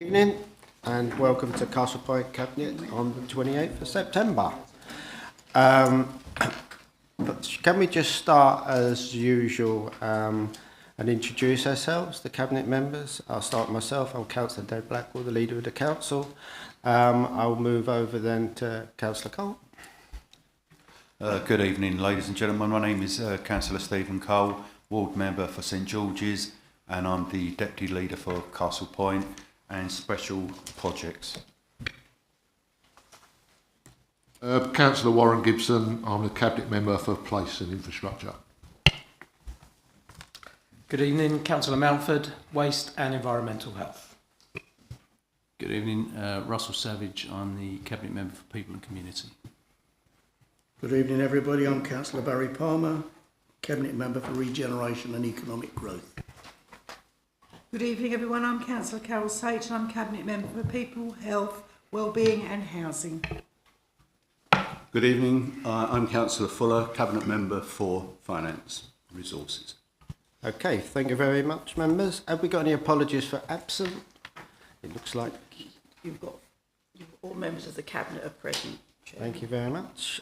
Evening and welcome to Castle Point Cabinet on the 28th of September. But can we just start as usual and introduce ourselves, the Cabinet members? I'll start myself. I'm Councillor Dave Blackwell, the leader of the Council. I'll move over then to Councillor Cole. Good evening, ladies and gentlemen. My name is Councillor Stephen Cole, Ward Member for St George's, and I'm the Deputy Leader for Castle Point and Special Projects. Councillor Warren Gibson, I'm the Cabinet Member for Place and Infrastructure. Good evening, Councillor Mountford, Waste and Environmental Health. Good evening, Russell Savage. I'm the Cabinet Member for People and Community. Good evening, everybody. I'm Councillor Barry Palmer, Cabinet Member for Regeneration and Economic Growth. Good evening, everyone. I'm Councillor Carol Sage and I'm Cabinet Member for People, Health, Wellbeing and Housing. Good evening. I'm Councillor Fuller, Cabinet Member for Finance and Resources. Okay, thank you very much, members. Have we got any apologies for absent? It looks like... All members of the Cabinet are present. Chair. Thank you very much.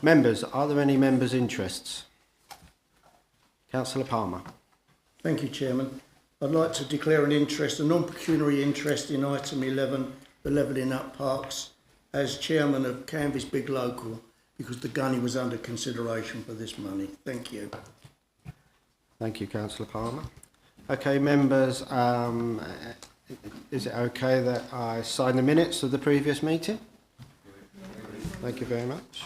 Members, are there any members' interests? Councillor Palmer. Thank you, Chairman. I'd like to declare an interest, a non-pecuniary interest in item 11, the levelling up parks, as Chairman of Canvas Big Local, because the gunny was under consideration for this money. Thank you. Thank you, Councillor Palmer. Okay, members, is it okay that I sign the minutes of the previous meeting? Thank you very much.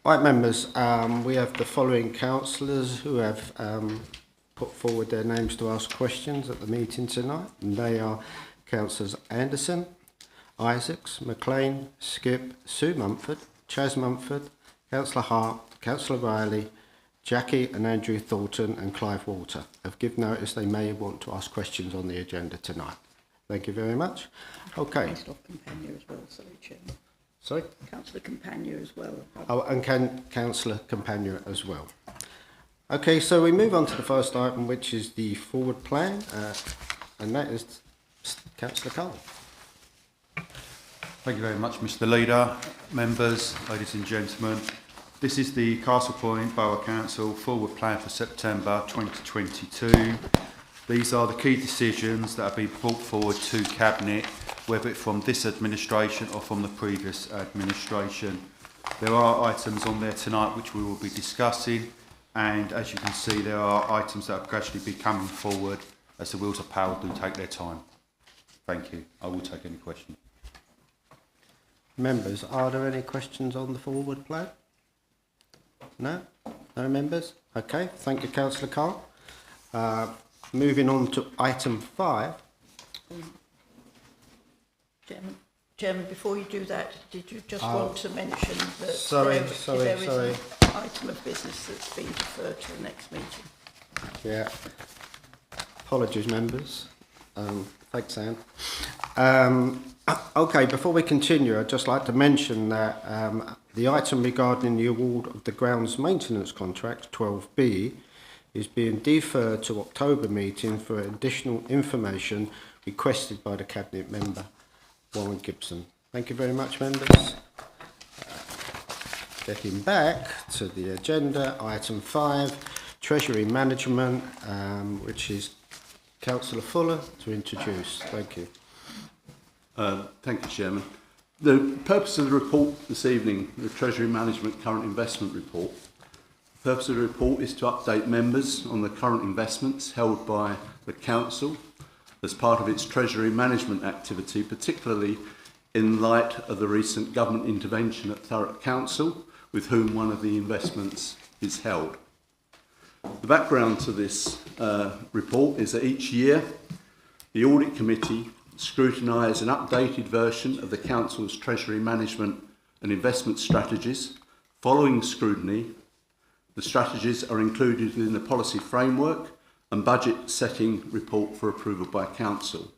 Right, members, we have the following councillors who have put forward their names to ask questions at the meeting tonight, and they are Councillors Anderson, Isaacs, McLean, Skip, Sue Mumford, Chas Mumford, Councillor Hart, Councillor Riley, Jackie and Andrew Thornton and Clive Walter have given notice they may want to ask questions on the agenda tonight. Thank you very much. Okay. Councillor Campagna as well, sorry, Chairman. Sorry? Councillor Campagna as well. Oh, and Councillor Campagna as well. Okay, so we move on to the first item, which is the forward plan, and that is Councillor Cole. Thank you very much, Mr. Leader, members, ladies and gentlemen. This is the Castle Point Borough Council forward plan for September 2022. These are the key decisions that have been brought forward to Cabinet, whether it's from this administration or from the previous administration. There are items on there tonight which we will be discussing, and as you can see there are items that will gradually be coming forward as the wheels of power do take their time. Thank you. I will take any questions. Members, are there any questions on the forward plan? No? No members? Okay, thank you, Councillor Cole. Moving on to item 5. Chairman, before you do that, did you just want to mention that sorry. an item of business that's been deferred to the next meeting? Yeah. Apologies, members. Thanks, Anne. Okay, before we continue, I'd just like to mention that the item regarding the award of the grounds maintenance contract, 12B, is being deferred to October meeting for additional information requested by the Cabinet Member, Warren Gibson. Thank you very much, members. Getting back to the agenda, item 5, Treasury Management, which is Councillor Fuller to introduce. Thank you. Thank you, Chairman. The purpose of the report this evening, the Treasury Management Current Investment Report, the purpose of the report is to update members on the current investments held by the Council as part of its Treasury Management activity, particularly in light of the recent government intervention at Thurrock Council, with whom one of the investments is held. The background to this report is that each year the Audit Committee scrutinise an updated version of the Council's Treasury Management and Investment strategies. Following scrutiny, the strategies are included within the policy framework and budget setting report for approval by Council.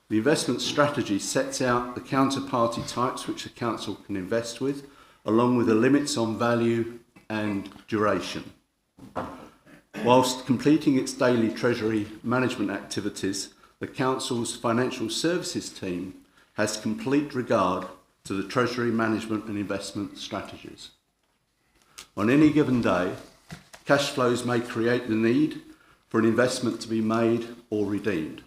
The investment strategy sets out the counterparty types which the Council can invest with, along with the limits on value and duration. Whilst completing its daily Treasury management activities, the Council's financial services team has complete regard to the Treasury management and investment strategies. On any given day, cash flows may create the need for an investment to be made or redeemed.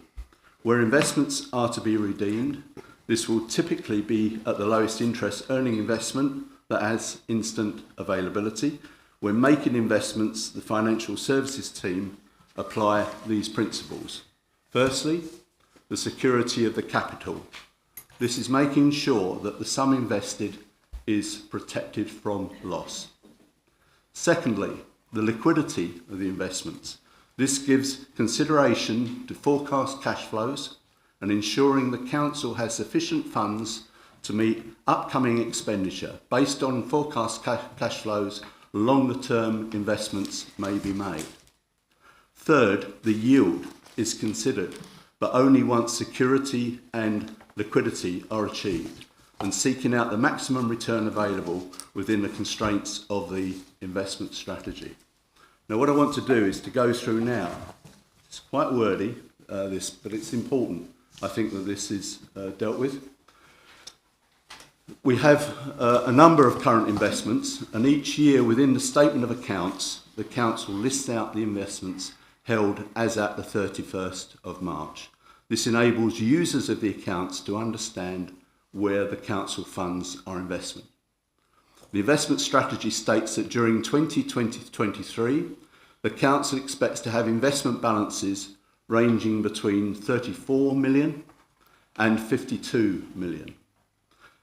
Where investments are to be redeemed, this will typically be at the lowest interest earning investment that has instant availability. When making investments, the financial services team apply these principles. Firstly, the security of the capital. This is making sure that the sum invested is protected from loss. Secondly, the liquidity of the investments. This gives consideration to forecast cash flows and ensuring the Council has sufficient funds to meet upcoming expenditure. Based on forecast cash flows, longer term investments may be made. Third, the yield is considered, but only once security and liquidity are achieved, and seeking out the maximum return available within the constraints of the investment strategy. Now, what I want to do is to go through now. It's quite wordy, but it's important, I think, that this is dealt with. We have a number of current investments, and each year within the statement of accounts, the Council lists out the investments held as at the 31st of March. This enables users of the accounts to understand where the Council funds are investment. The investment strategy states that during 2020-23, the Council expects to have investment balances ranging between 34 million and 52 million.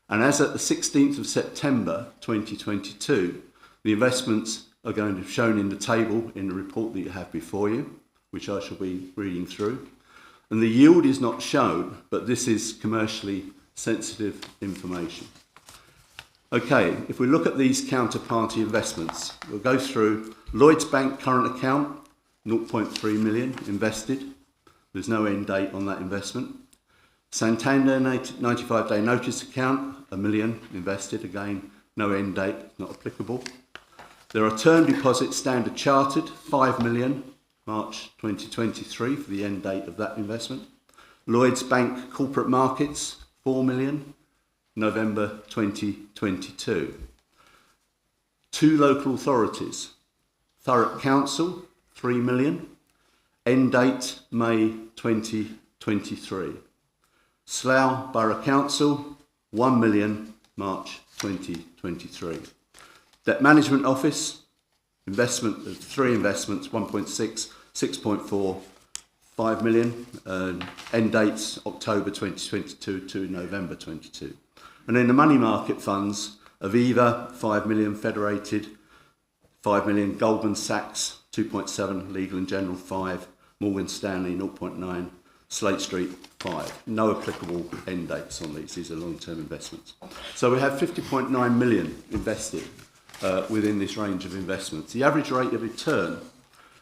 And as at the 16th of September 2022, the investments are going to be shown in the table in the report that you have before you, which I shall be reading through. And the yield is not shown, but this is commercially sensitive information. Okay, if we look at these counterparty investments, we'll go through Lloyds Bank current account, 0.3 million invested. There's no end date on that investment. Santander 95-day notice account, $1 million invested. Again, no end date, not applicable. There are term deposits Standard Chartered, 5 million, March 2023 for the end date of that investment. Lloyds Bank Corporate Markets, 4 million, November 2022. Two local authorities, Thurrock Council, 3 million, end date May 2023. Slough Borough Council, 1 million, March 2023. Debt Management Office, investment of 3 investments, 1.6, 6.4, 5 million, end dates October 2022 to November 22. And then the money market funds, Aviva, 5 million, Federated, 5 million, Goldman Sachs, 2.7, Legal and General, 5, Morgan Stanley, 0.9, Slate Street, 5. No applicable end dates on these. These are long-term investments. So we have 50.9 million invested within this range of investments. The average rate of return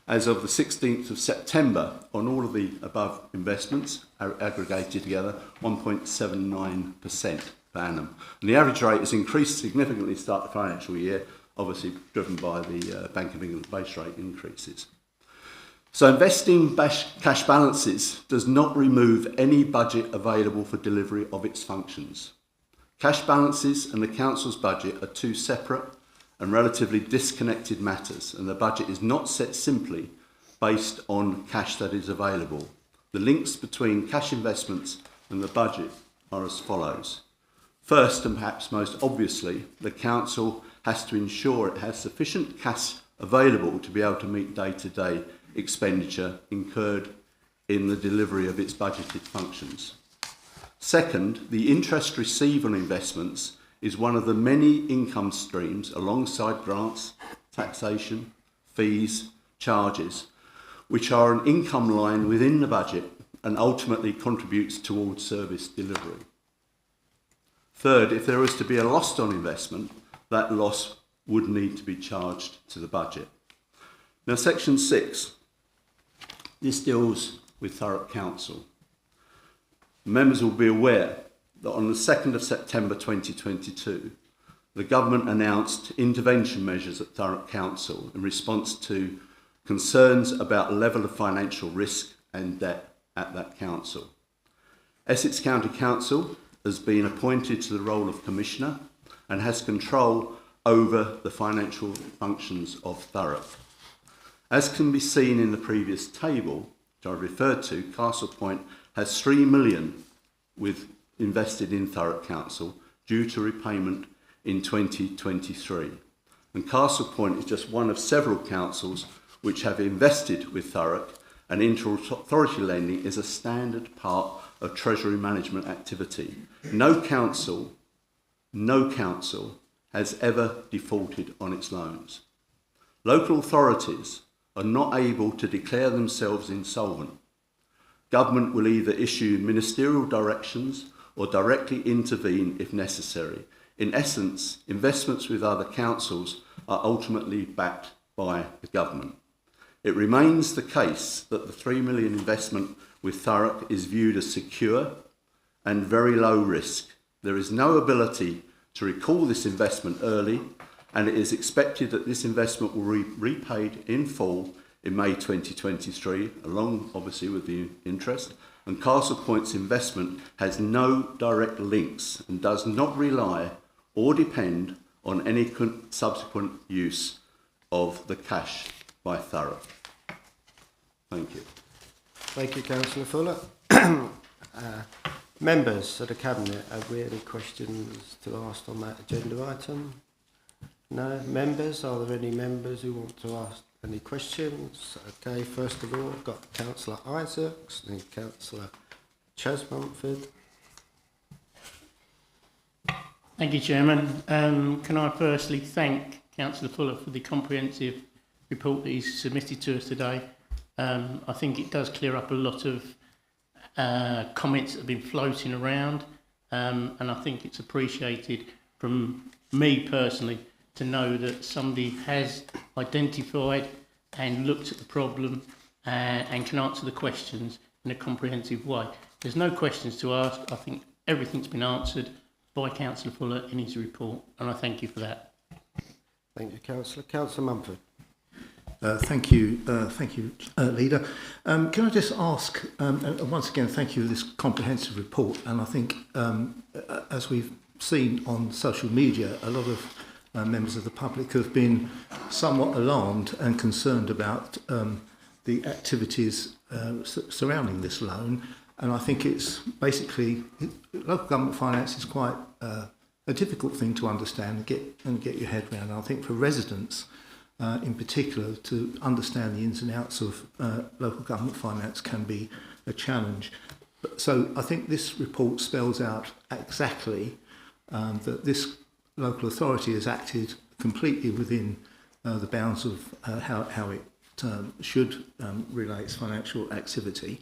as of the 16th of September on all of the above investments are aggregated together 1.79% per annum. And the average rate has increased significantly to start the financial year, obviously driven by the Bank of England base rate increases. So investing cash balances does not remove any budget available for delivery of its functions. Cash balances and the Council's budget are two separate and relatively disconnected matters, and the budget is not set simply based on cash that is available. The links between cash investments and the budget are as follows. First, and perhaps most obviously, the Council has to ensure it has sufficient cash available to be able to meet day-to-day expenditure incurred in the delivery of its budgeted functions. Second, the interest received on investments is one of the many income streams alongside grants, taxation, fees, charges, which are an income line within the budget and ultimately contributes towards service delivery. Third, if there is to be a loss on investment, that loss would need to be charged to the budget. Now, Section 6. This deals with Thurrock Council. Members will be aware that on the 2nd of September 2022, the government announced intervention measures at Thurrock Council in response to concerns about the level of financial risk and debt at that council. Essex County Council has been appointed to the role of Commissioner and has control over the financial functions of Thurrock. As can be seen in the previous table, which I referred to, Castle Point has 3 million invested in Thurrock Council due to repayment in 2023. And Castle Point is just one of several councils which have invested with Thurrock, and inter-authority lending is a standard part of Treasury management activity. No council has ever defaulted on its loans. Local authorities are not able to declare themselves insolvent. Government will either issue ministerial directions or directly intervene if necessary. In essence, investments with other councils are ultimately backed by the government. It remains the case that the 3 million investment with Thurrock is viewed as secure and very low risk. There is no ability to recall this investment early, and it is expected that this investment will be repaid in full in May 2023, along obviously with the interest. And Castle Point's investment has no direct links and does not rely or depend on any subsequent use of the cash by Thurrock. Thank you. Thank you, Councillor Fuller. Members of the Cabinet, have we any questions to ask on that agenda item? No? Members, are there any members who want to ask any questions? Okay, first of all, I've got Councillor Isaacs and Councillor Chelmsford. Thank you, Chairman. Can I firstly thank Councillor Fuller for the comprehensive report that he's submitted to us today. I think it does clear up a lot of comments that have been floating around, and I think it's appreciated from me personally to know that somebody has identified and looked at the problem and can answer the questions in a comprehensive way. There's no questions to ask. I think everything's been answered by Councillor Fuller in his report, and I thank you for that. Thank you, Councillor. Councillor Mumford. Thank you, Leader. Can I just ask, once again, thank you for this comprehensive report. And I think, as we've seen on social media, a lot of members of the public have been somewhat alarmed and concerned about the activities surrounding this loan. And I think it's basically, local government finance is quite a difficult thing to understand and get your head around. And I think for residents, in particular, to understand the ins and outs of local government finance can be a challenge. So I think this report spells out exactly that this local authority has acted completely within the bounds of how it should relate its financial activity,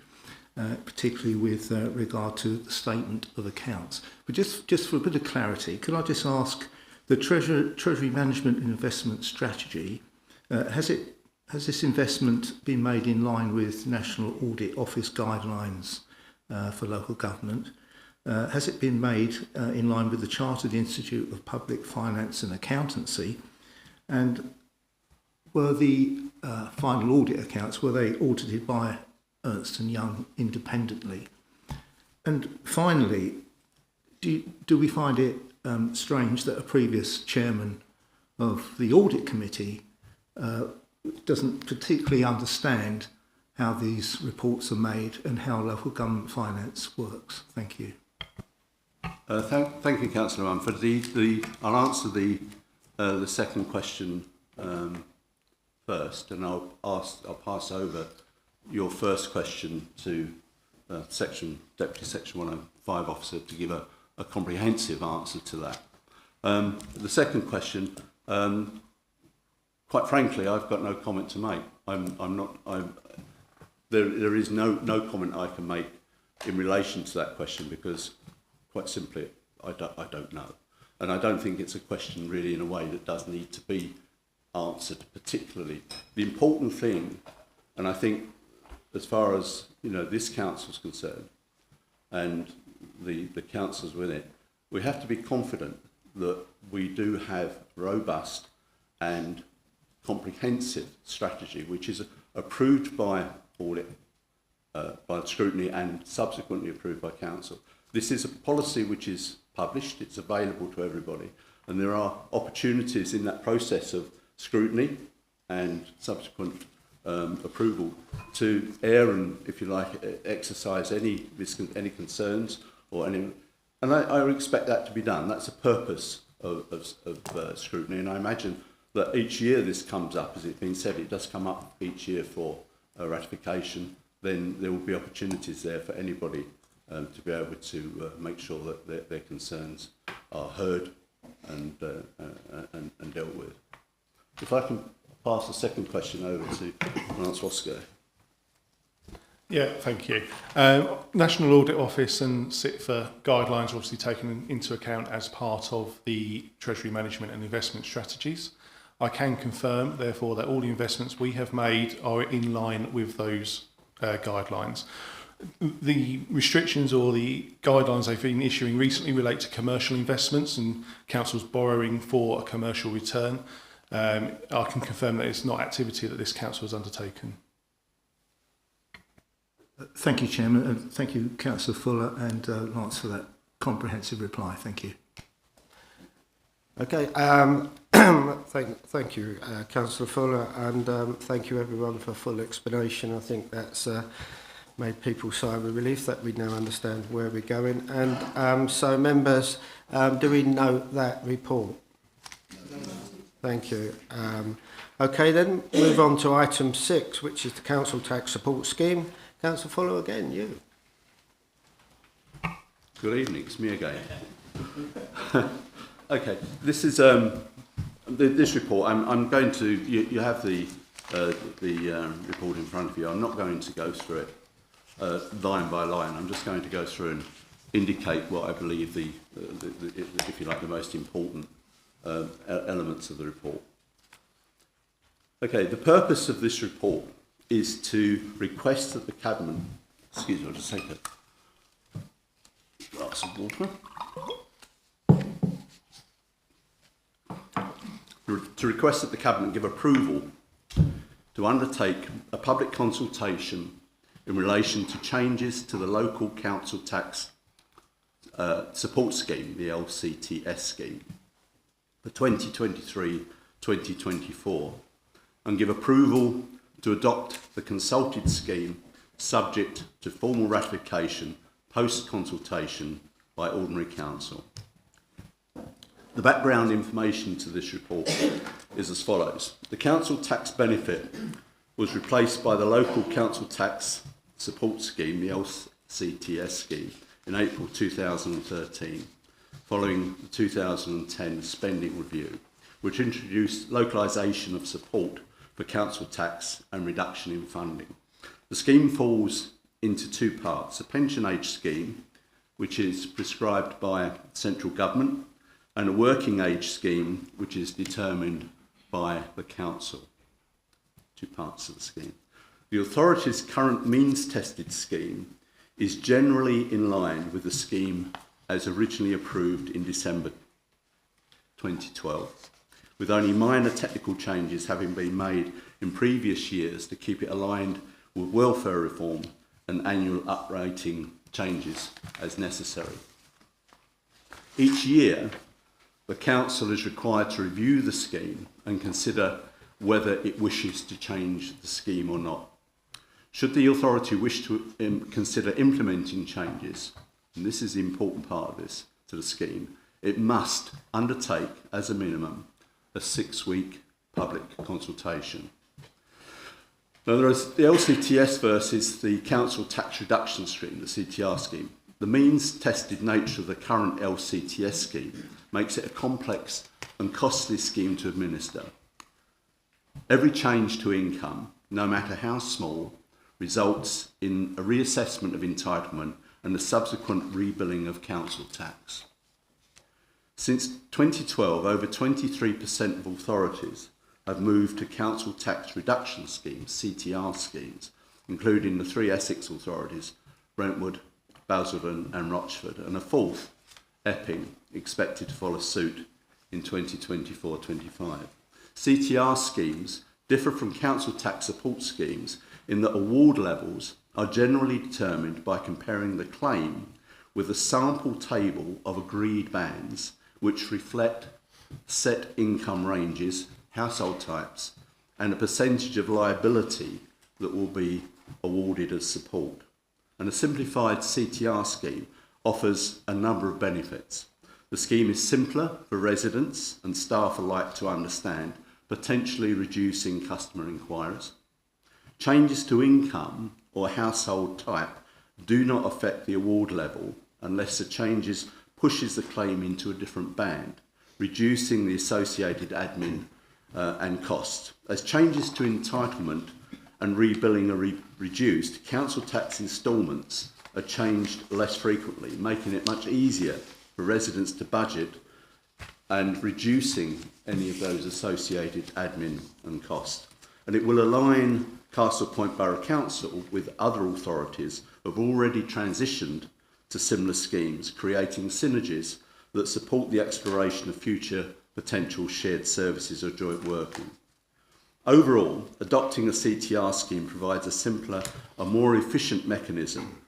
particularly with regard to the statement of accounts. But just for a bit of clarity, could I just ask, the Treasury Management and Investment Strategy, has this investment been made in line with National Audit Office guidelines for local government? Has it been made in line with the Chartered Institute of Public Finance and Accountancy? And were the final audit accounts, were they audited by Ernst & Young independently? And finally, do we find it strange that a previous chairman of the audit committee doesn't particularly understand how these reports are made and how local government finance works? Thank you. Thank you, Councillor Mumford. I'll answer the second question first, and I'll pass over your first question to Deputy Section 105 Officer to give a comprehensive answer to that. The second question, quite frankly, I've got no comment to make. There is no comment I can make in relation to that question because, quite simply, I don't know. And I don't think it's a question really in a way that does need to be answered particularly. The important thing, and I think as far as this council's concerned and the councils with it, we have to be confident that we do have robust and comprehensive strategy, which is approved by audit, by scrutiny, and subsequently approved by council. This is a policy which is published, it's available to everybody, and there are opportunities in that process of scrutiny and subsequent approval to air and, if you like, exercise any concerns or any. And I would expect that to be done. That's the purpose of scrutiny, and I imagine that each year this comes up, as it's been said, it does come up each year for ratification. Then there will be opportunities there for anybody to be able to make sure that their concerns are heard and dealt with. If I can pass the second question over to Lance Roscoe. Yeah, thank you. National Audit Office and SITFA guidelines are obviously taken into account as part of the Treasury management and investment strategies. I can confirm, therefore, that all the investments we have made are in line with those guidelines. The restrictions or the guidelines they've been issuing recently relate to commercial investments and councils borrowing for a commercial return. I can confirm that it's not activity that this council has undertaken. Thank you, Chairman, and thank you, Councillor Fuller and Lance, for that comprehensive reply. Thank you. Okay, thank you, Councillor Fuller, and thank you everyone for full explanation. I think that's made people sigh with relief that we now understand where we're going. And so, members, do we note that report? Thank you. Okay, then move on to item 6, which is the Council Tax Support Scheme. Councillor Fuller, again, you. Good evening, it's me again. Okay, this is this report. I'm going to. You have the report in front of you. I'm not going to go through it line by line. I'm just going to go through and indicate what I believe the if you like, the most important elements of the report. Okay, the purpose of this report is to request that the Cabinet. Excuse me, I'll just take a glass of water. To request that the Cabinet give approval to undertake a public consultation in relation to changes to the local council tax support scheme, the LCTS scheme, for 2023-2024, and give approval to adopt the consulted scheme subject to formal ratification post-consultation by Ordinary Council. The background information to this report is as follows. The council tax benefit was replaced by the local council tax support scheme, the LCTS scheme, in April 2013, following the 2010 spending review, which introduced localisation of support for council tax and reduction in funding. The scheme falls into two parts: a pension age scheme, which is prescribed by central government, and a working age scheme, which is determined by the council. Two parts of the scheme. The authority's current means-tested scheme is generally in line with the scheme as originally approved in December 2012, with only minor technical changes having been made in previous years to keep it aligned with welfare reform and annual uprating changes as necessary. Each year, the Council is required to review the scheme and consider whether it wishes to change the scheme or not. Should the authority wish to consider implementing changes, and this is the important part of this, to the scheme, it must undertake, as a minimum, a 6-week public consultation. Now, there is the LCTS versus the Council Tax Reduction Scheme, the CTR scheme. The means-tested nature of the current LCTS scheme makes it a complex and costly scheme to administer. Every change to income, no matter how small, results in a reassessment of entitlement and the subsequent rebilling of council tax. Since 2012, over 23% of authorities have moved to council tax reduction schemes, CTR schemes, including the 3 Essex authorities, Brentwood, Basildon and Rochford, and a fourth, Epping, expected to follow suit in 2024-25. CTR schemes differ from council tax support schemes in that award levels are generally determined by comparing the claim with a sample table of agreed bands which reflect set income ranges, household types, and a percentage of liability that will be awarded as support. And a simplified CTR scheme offers a number of benefits. The scheme is simpler for residents and staff alike to understand, potentially reducing customer inquiries. Changes to income or household type do not affect the award level unless the changes pushes the claim into a different band, reducing the associated admin and costs. As changes to entitlement and rebilling are reduced, council tax instalments are changed less frequently, making it much easier for residents to budget and reducing any of those associated admin and costs. And it will align Castle Point Borough Council with other authorities who have already transitioned to similar schemes, creating synergies that support the exploration of future potential shared services or joint working. Overall, adopting a CTR scheme provides a simpler and more efficient mechanism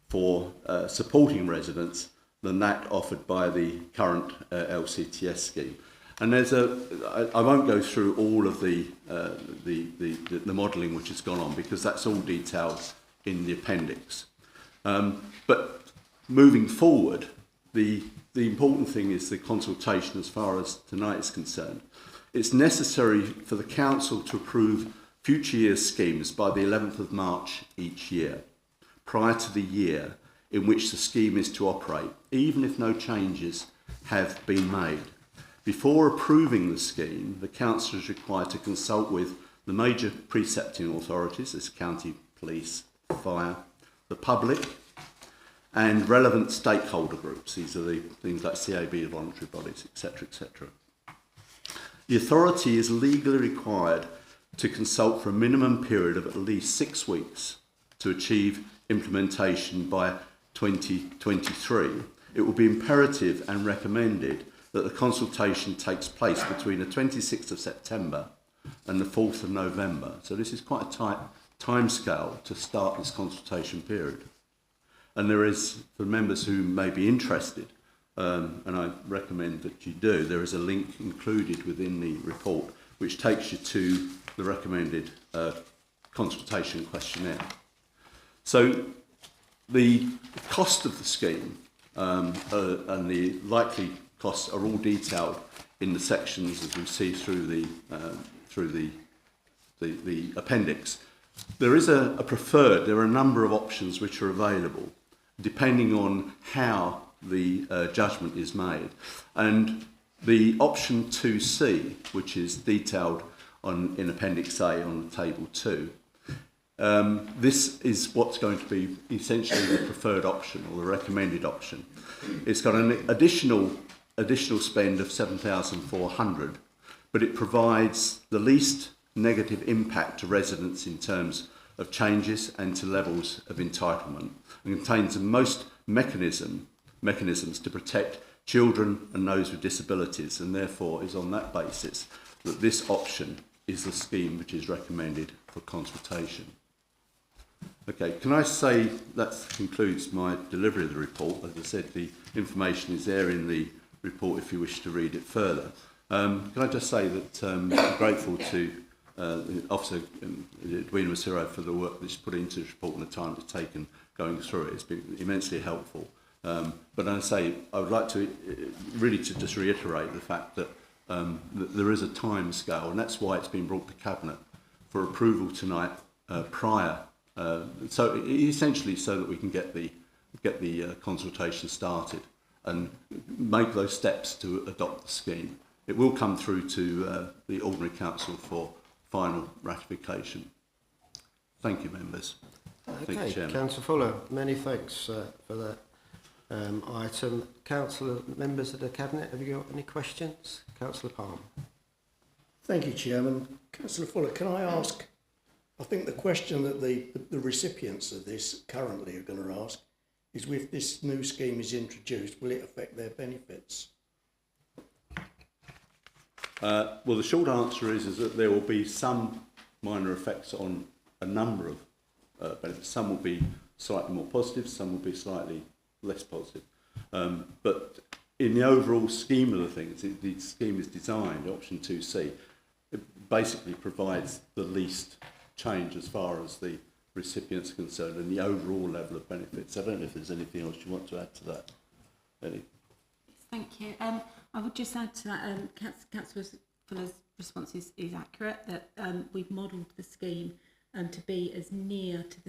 for supporting residents than that offered by the current LCTS scheme. And there's I won't go through all of the modelling which has gone on because that's all detailed in the appendix. But moving forward, the important thing is the consultation as far as tonight is concerned. It's necessary for the council to approve future years schemes by the 11th of March each year, prior to the year in which the scheme is to operate, even if no changes have been made. Before approving the scheme, the council is required to consult with the major precepting authorities, as county police, fire, the public, and relevant stakeholder groups. These are the things like CAB, voluntary bodies, etc., etc. The authority is legally required to consult for a minimum period of at least 6 weeks to achieve implementation by 2023. It will be imperative and recommended that the consultation takes place between the 26th of September and the 4th of November. So this is quite a tight timescale to start this consultation period. And there is, for members who may be interested, and I recommend that you do, there is a link included within the report which takes you to the recommended consultation questionnaire. So the cost of the scheme and the likely costs are all detailed in the sections as we see through the appendix. There is there are a number of options which are available depending on how the judgment is made. And the option 2C, which is detailed in Appendix A on table 2, this is what's going to be essentially the preferred option or the recommended option. It's got an additional spend of 7,400, but it provides the least negative impact to residents in terms of changes and to levels of entitlement, and contains the most mechanisms to protect children and those with disabilities, and therefore is on that basis that this option is the scheme which is recommended for consultation. Okay, can I say that concludes my delivery of the report? As I said, the information is there in the report if you wish to read it further. Can I just say that I'm grateful to Officer Edwina Masiro for the work that's put into this report and the time it's taken going through it. It's been immensely helpful. But I say I would like to really to just reiterate the fact that, that there is a time scale, and that's why it's been brought to Cabinet for approval tonight prior. So essentially, so that we can get the consultation started and make those steps to adopt the scheme. It will come through to the Ordinary Council for final ratification. Thank you, members. Okay, Councillor Fuller, many thanks for that item. Councillor, members of the Cabinet, have you got any questions? Councillor Palmer. Thank you, Chairman. Councillor Fuller, can I ask, I think the question that the recipients of this currently are going to ask is if this new scheme is introduced, will it affect their benefits? Well, the short answer is that there will be some minor effects on a number of benefits. Some will be slightly more positive, some will be slightly less positive. But in the overall scheme of the things, the scheme is designed, option 2C, it basically provides the least change as far as the recipients are concerned and the overall level of benefits. I don't know if there's anything else you want to add to that, Ellie. Thank you. I would just add to that, Councillor Fuller's response is accurate, that we've modelled the scheme to be as near to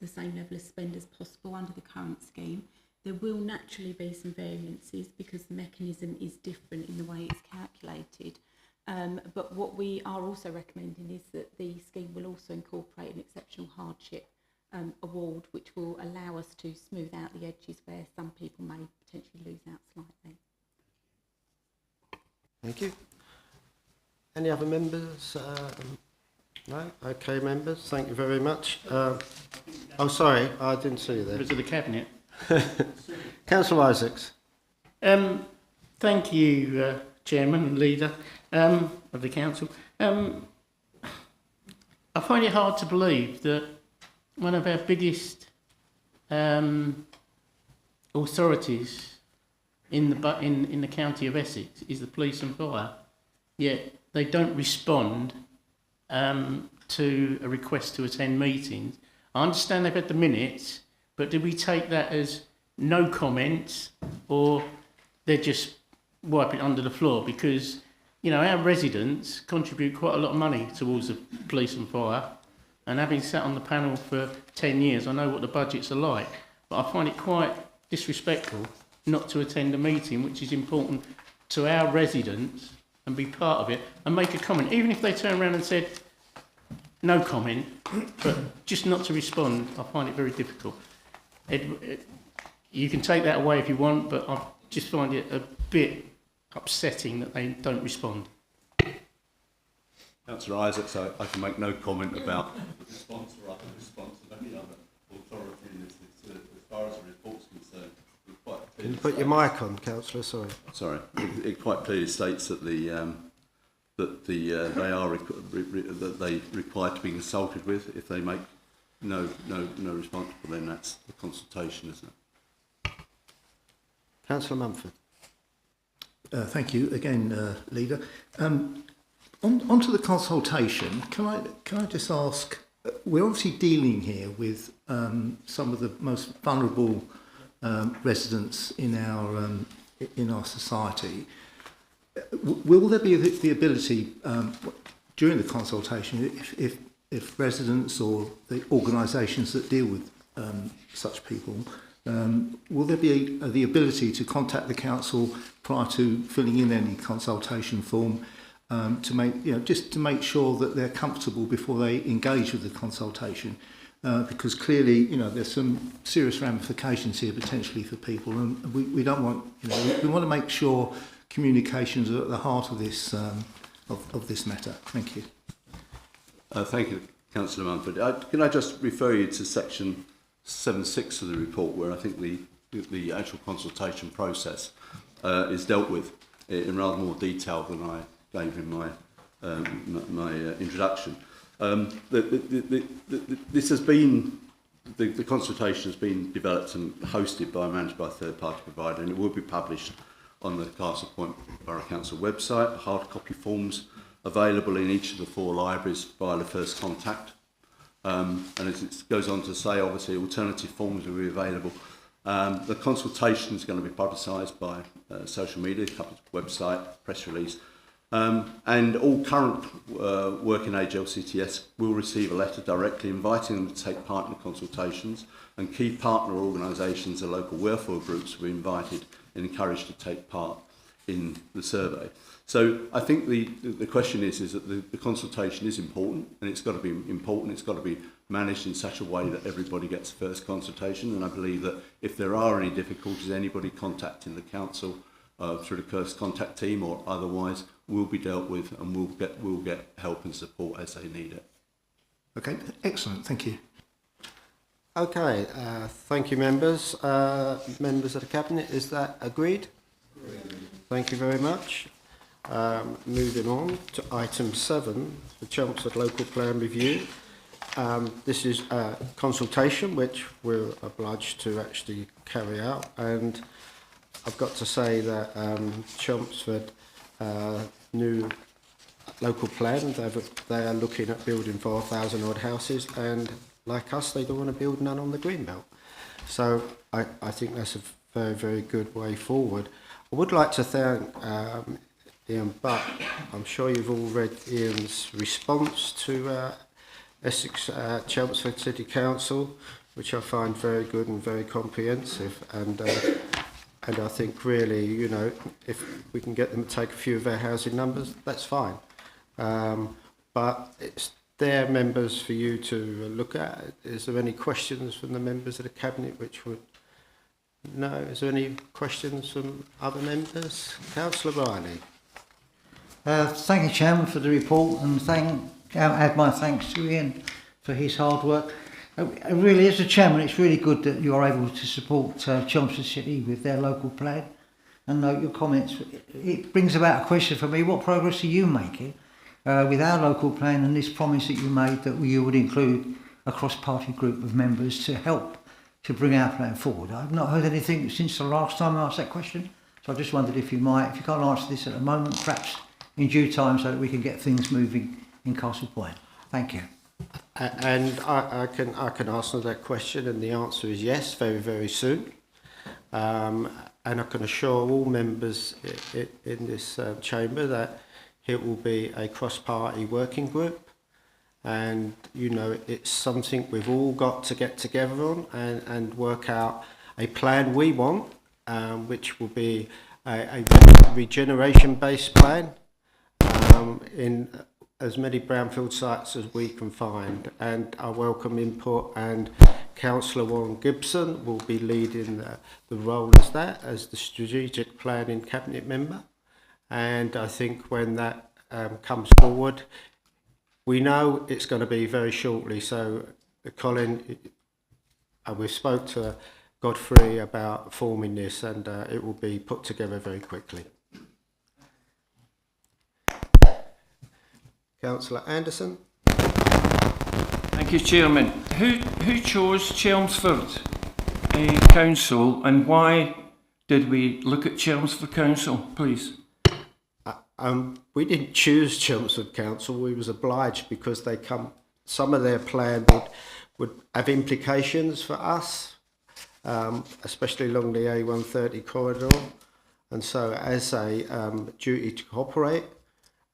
the same level of spend as possible under the current scheme. There will naturally be some variances because the mechanism is different in the way it's calculated. But what we are also recommending is that the scheme will also incorporate an exceptional hardship award, which will allow us to smooth out the edges where some people may potentially lose out slightly. Thank you. Any other members? No? Okay, members, thank you very much. Oh, sorry, I didn't see you there. Members of the Cabinet. Councillor Isaacs. Thank you, Chairman and Leader of the Council. I find it hard to believe that one of our biggest authorities in the county of Essex is the police and fire, yet they don't respond to a request to attend meetings. I understand they've had the minutes, but do we take that as no comments, or they're just wiping it under the floor? Because, you know, our residents contribute quite a lot of money towards the police and fire, and having sat on the panel for 10 years, I know what the budgets are like, but I find it quite disrespectful not to attend a meeting which is important to our residents and be part of it and make a comment, even if they turn around and said no comment, but just not to respond. I find it very difficult. You can take that away if you want, but I just find it a bit upsetting that they don't respond. Councillor Isaacs, I can make no comment about the response or other response of any other authority in this. As far as the report's concerned, it quite clearly Can you put your mic on, Councillor? Sorry. Sorry, it quite clearly states that they are that they require to be consulted with. If they make no response, well, then that's the consultation, isn't it? Councillor Mumford. Thank you again, Leader. Onto the consultation, can I just ask? We're obviously dealing here with some of the most vulnerable residents in our society. Will there be the ability during the consultation, if residents or the organisations that deal with such people, will there be the ability to contact the council prior to filling in any consultation form to make sure that they're comfortable before they engage with the consultation? Because clearly, there's some serious ramifications here potentially for people, and we don't want, we want to make sure communications are at the heart of this of this matter. Thank you. Thank you, Councillor Mumford. Can I just refer you to section 7.6 of the report, where I think the actual consultation process is dealt with in rather more detail than I gave in my introduction. This has been, the consultation has been developed and hosted by, managed by a third-party provider, and it will be published on the Castle Point Borough Council website. Hard copy forms available in each of the 4 libraries via the first contact. And as it goes on to say, obviously, alternative forms will be available. The consultation is going to be publicised by social media, website, press release. And all current working age LCTS will receive a letter directly inviting them to take part in the consultations, and key partner organisations and local welfare groups will be invited and encouraged to take part in the survey. So I think the question is that the consultation is important, and it's got to be important, it's got to be managed in such a way that everybody gets first consultation, and I believe that if there are any difficulties, anybody contacting the council through the first contact team or otherwise will be dealt with, and we'll get help and support as they need it. Okay, excellent, thank you. Okay, thank you, members. Members of the Cabinet, is that agreed? Thank you very much. Moving on to item 7, the Chelmsford Local Plan Review. This is a consultation which we're obliged to actually carry out, and I've got to say that Chelmsford new local plan, they are looking at building 4,000 odd houses, and like us, they don't want to build none on the Greenbelt. So I think that's a very, very good way forward. I would like to thank Ian Butt. I'm sure you've all read Ian's response to Essex Chelmsford City Council, which I find very good and very comprehensive. And I think really, you know, if we can get them to take a few of their housing numbers, that's fine. But it's their members for you to look at. Is there any questions from the members of the Cabinet which would... No, is there any questions from other members? Councillor Riley. Thank you, Chairman, for the report, and add my thanks to Ian for his hard work. Really, as a Chairman, it's really good that you are able to support Chelmsford City with their local plan and note your comments. It brings about a question for me: what progress are you making with our local plan and this promise that you made that you would include a cross-party group of members to help to bring our plan forward? I've not heard anything since the last time I asked that question, so I just wondered if you might, if you can't answer this at the moment, perhaps in due time so that we can get things moving in Castle Point. Thank you. And I can answer that question, and the answer is yes, very, very soon. And I can assure all members in this chamber that it will be a cross-party working group, and you know, it's something we've all got to get together on and work out a plan we want, which will be a regeneration-based plan in as many brownfield sites as we can find. And I welcome input, and Councillor Warren Gibson will be leading the role as that, as the strategic planning cabinet member. And I think when that comes forward, we know it's going to be very shortly. So Colin, we spoke to Godfrey about forming this, and it will be put together very quickly. Councillor Anderson. Thank you, Chairman. Who chose Chelmsford Council, and why did we look at Chelmsford Council, please? We didn't choose Chelmsford Council. We was obliged because they come. Some of their plan would have implications for us, especially along the A130 corridor, and so as a duty to cooperate.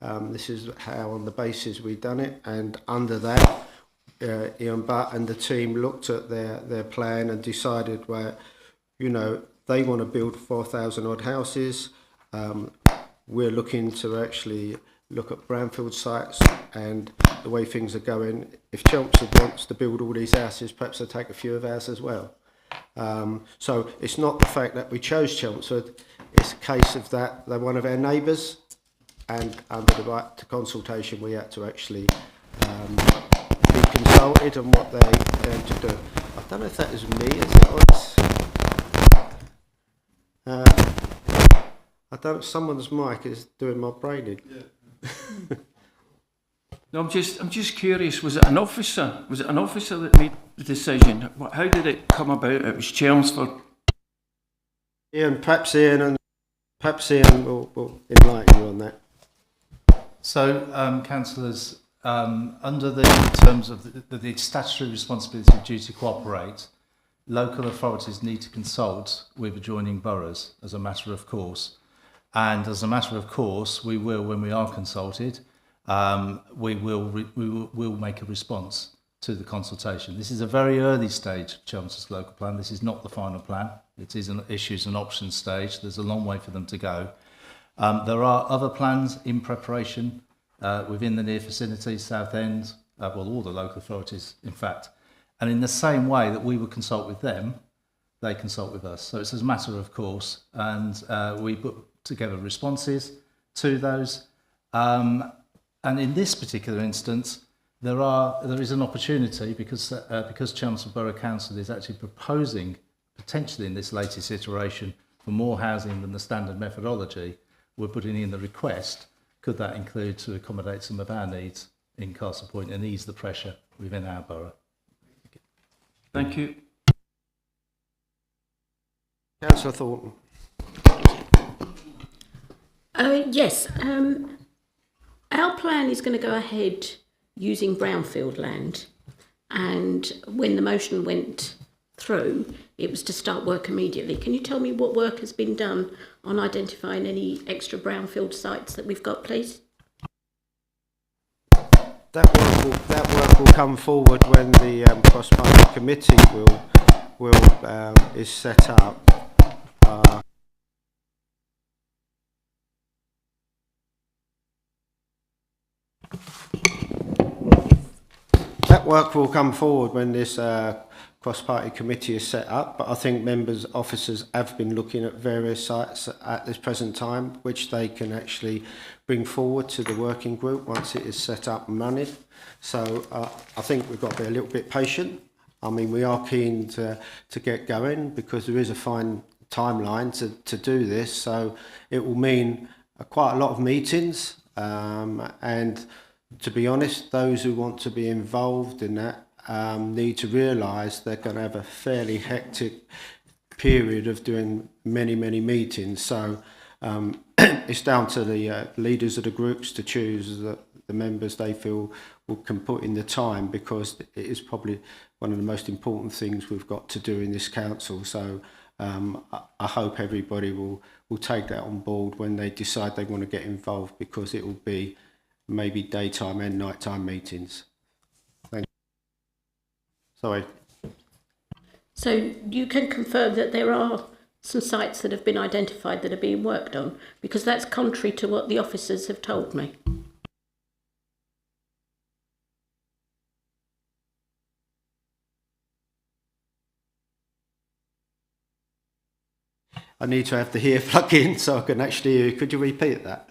This is how, on the basis we've done it, and under that, Ian Butt and the team looked at their plan and decided, well, you know, they want to build 4,000 odd houses. We're looking to actually look at brownfield sites, and the way things are going, if Chelmsford wants to build all these houses, perhaps they'll take a few of ours as well. So it's not the fact that we chose Chelmsford, it's a case of that they're one of our neighbours, and under the right to consultation we had to actually be consulted on what they're going to do. I don't know if that is me, is it? Or it's, I don't. Someone's mic is doing my braiding. Yeah. No, I'm just curious. Was it an officer? Was it an officer that made the decision? How did it come about? It was Chelmsford. Perhaps Ian will enlighten you on that. So, councillors, under the terms of the statutory responsibility of duty to cooperate, local authorities need to consult with adjoining boroughs as a matter of course. And as a matter of course, we will, when we are consulted, we will make a response to the consultation. This is a very early stage of Chelmsford's local plan. This is not the final plan. It is an issues and options stage. There's a long way for them to go. There are other plans in preparation within the near vicinity, Southend, well, all the local authorities, in fact. And in the same way that we would consult with them, they consult with us. So it's a matter of course, and we put together responses to those. And in this particular instance, There is an opportunity because Chelmsford Borough Council is actually proposing, potentially in this latest iteration, for more housing than the standard methodology. We're putting in the request. Could that include to accommodate some of our needs in Castle Point and ease the pressure within our borough? Thank you. Councillor Thornton. Yes, our plan is going to go ahead using brownfield land, and when the motion went through, it was to start work immediately. Can you tell me what work has been done on identifying any extra brownfield sites that we've got, please? That work will come forward when the cross-party committee is set up. That work will come forward when this cross-party committee is set up, but I think officers have been looking at various sites at this present time, which they can actually bring forward to the working group once it is set up and running. So I think we've got to be a little bit patient. I mean, we are keen to get going because there is a fine timeline to do this, so it will mean quite a lot of meetings, and to be honest, those who want to be involved in that need to realise they're going to have a fairly hectic period of doing many meetings. So it's down to the leaders of the groups to choose the members they feel can put in the time, because it is probably one of the most important things we've got to do in this council. So I hope everybody will take that on board when they decide they want to get involved, because it will be maybe daytime and nighttime meetings. Thank you. Sorry. So you can confirm that there are some sites that have been identified that are being worked on, because that's contrary to what the officers have told me. I need to have the ear plug in so I can actually hear you. Could you repeat that?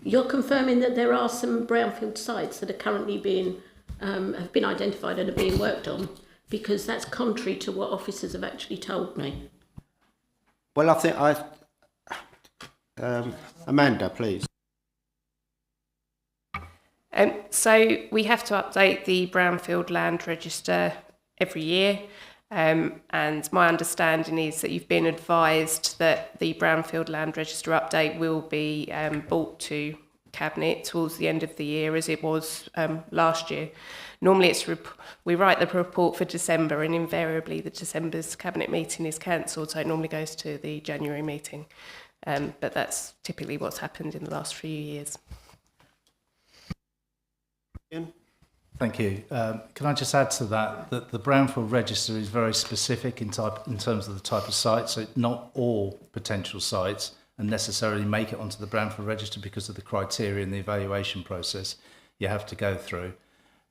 You're confirming that there are some brownfield sites that are currently being have been identified and are being worked on, because that's contrary to what officers have actually told me. Well, I think Amanda, please. So we have to update the brownfield land register every year. And my understanding is that you've been advised that the brownfield land register update will be brought to Cabinet towards the end of the year, as it was last year. Normally we write the report for December, and invariably the December's Cabinet meeting is cancelled, so it normally goes to the January meeting. But that's typically what's happened in the last few years. Ian? Thank you. Can I just add to that the brownfield register is very specific in terms of the type of site, so not all potential sites and necessarily make it onto the brownfield register because of the criteria and the evaluation process you have to go through.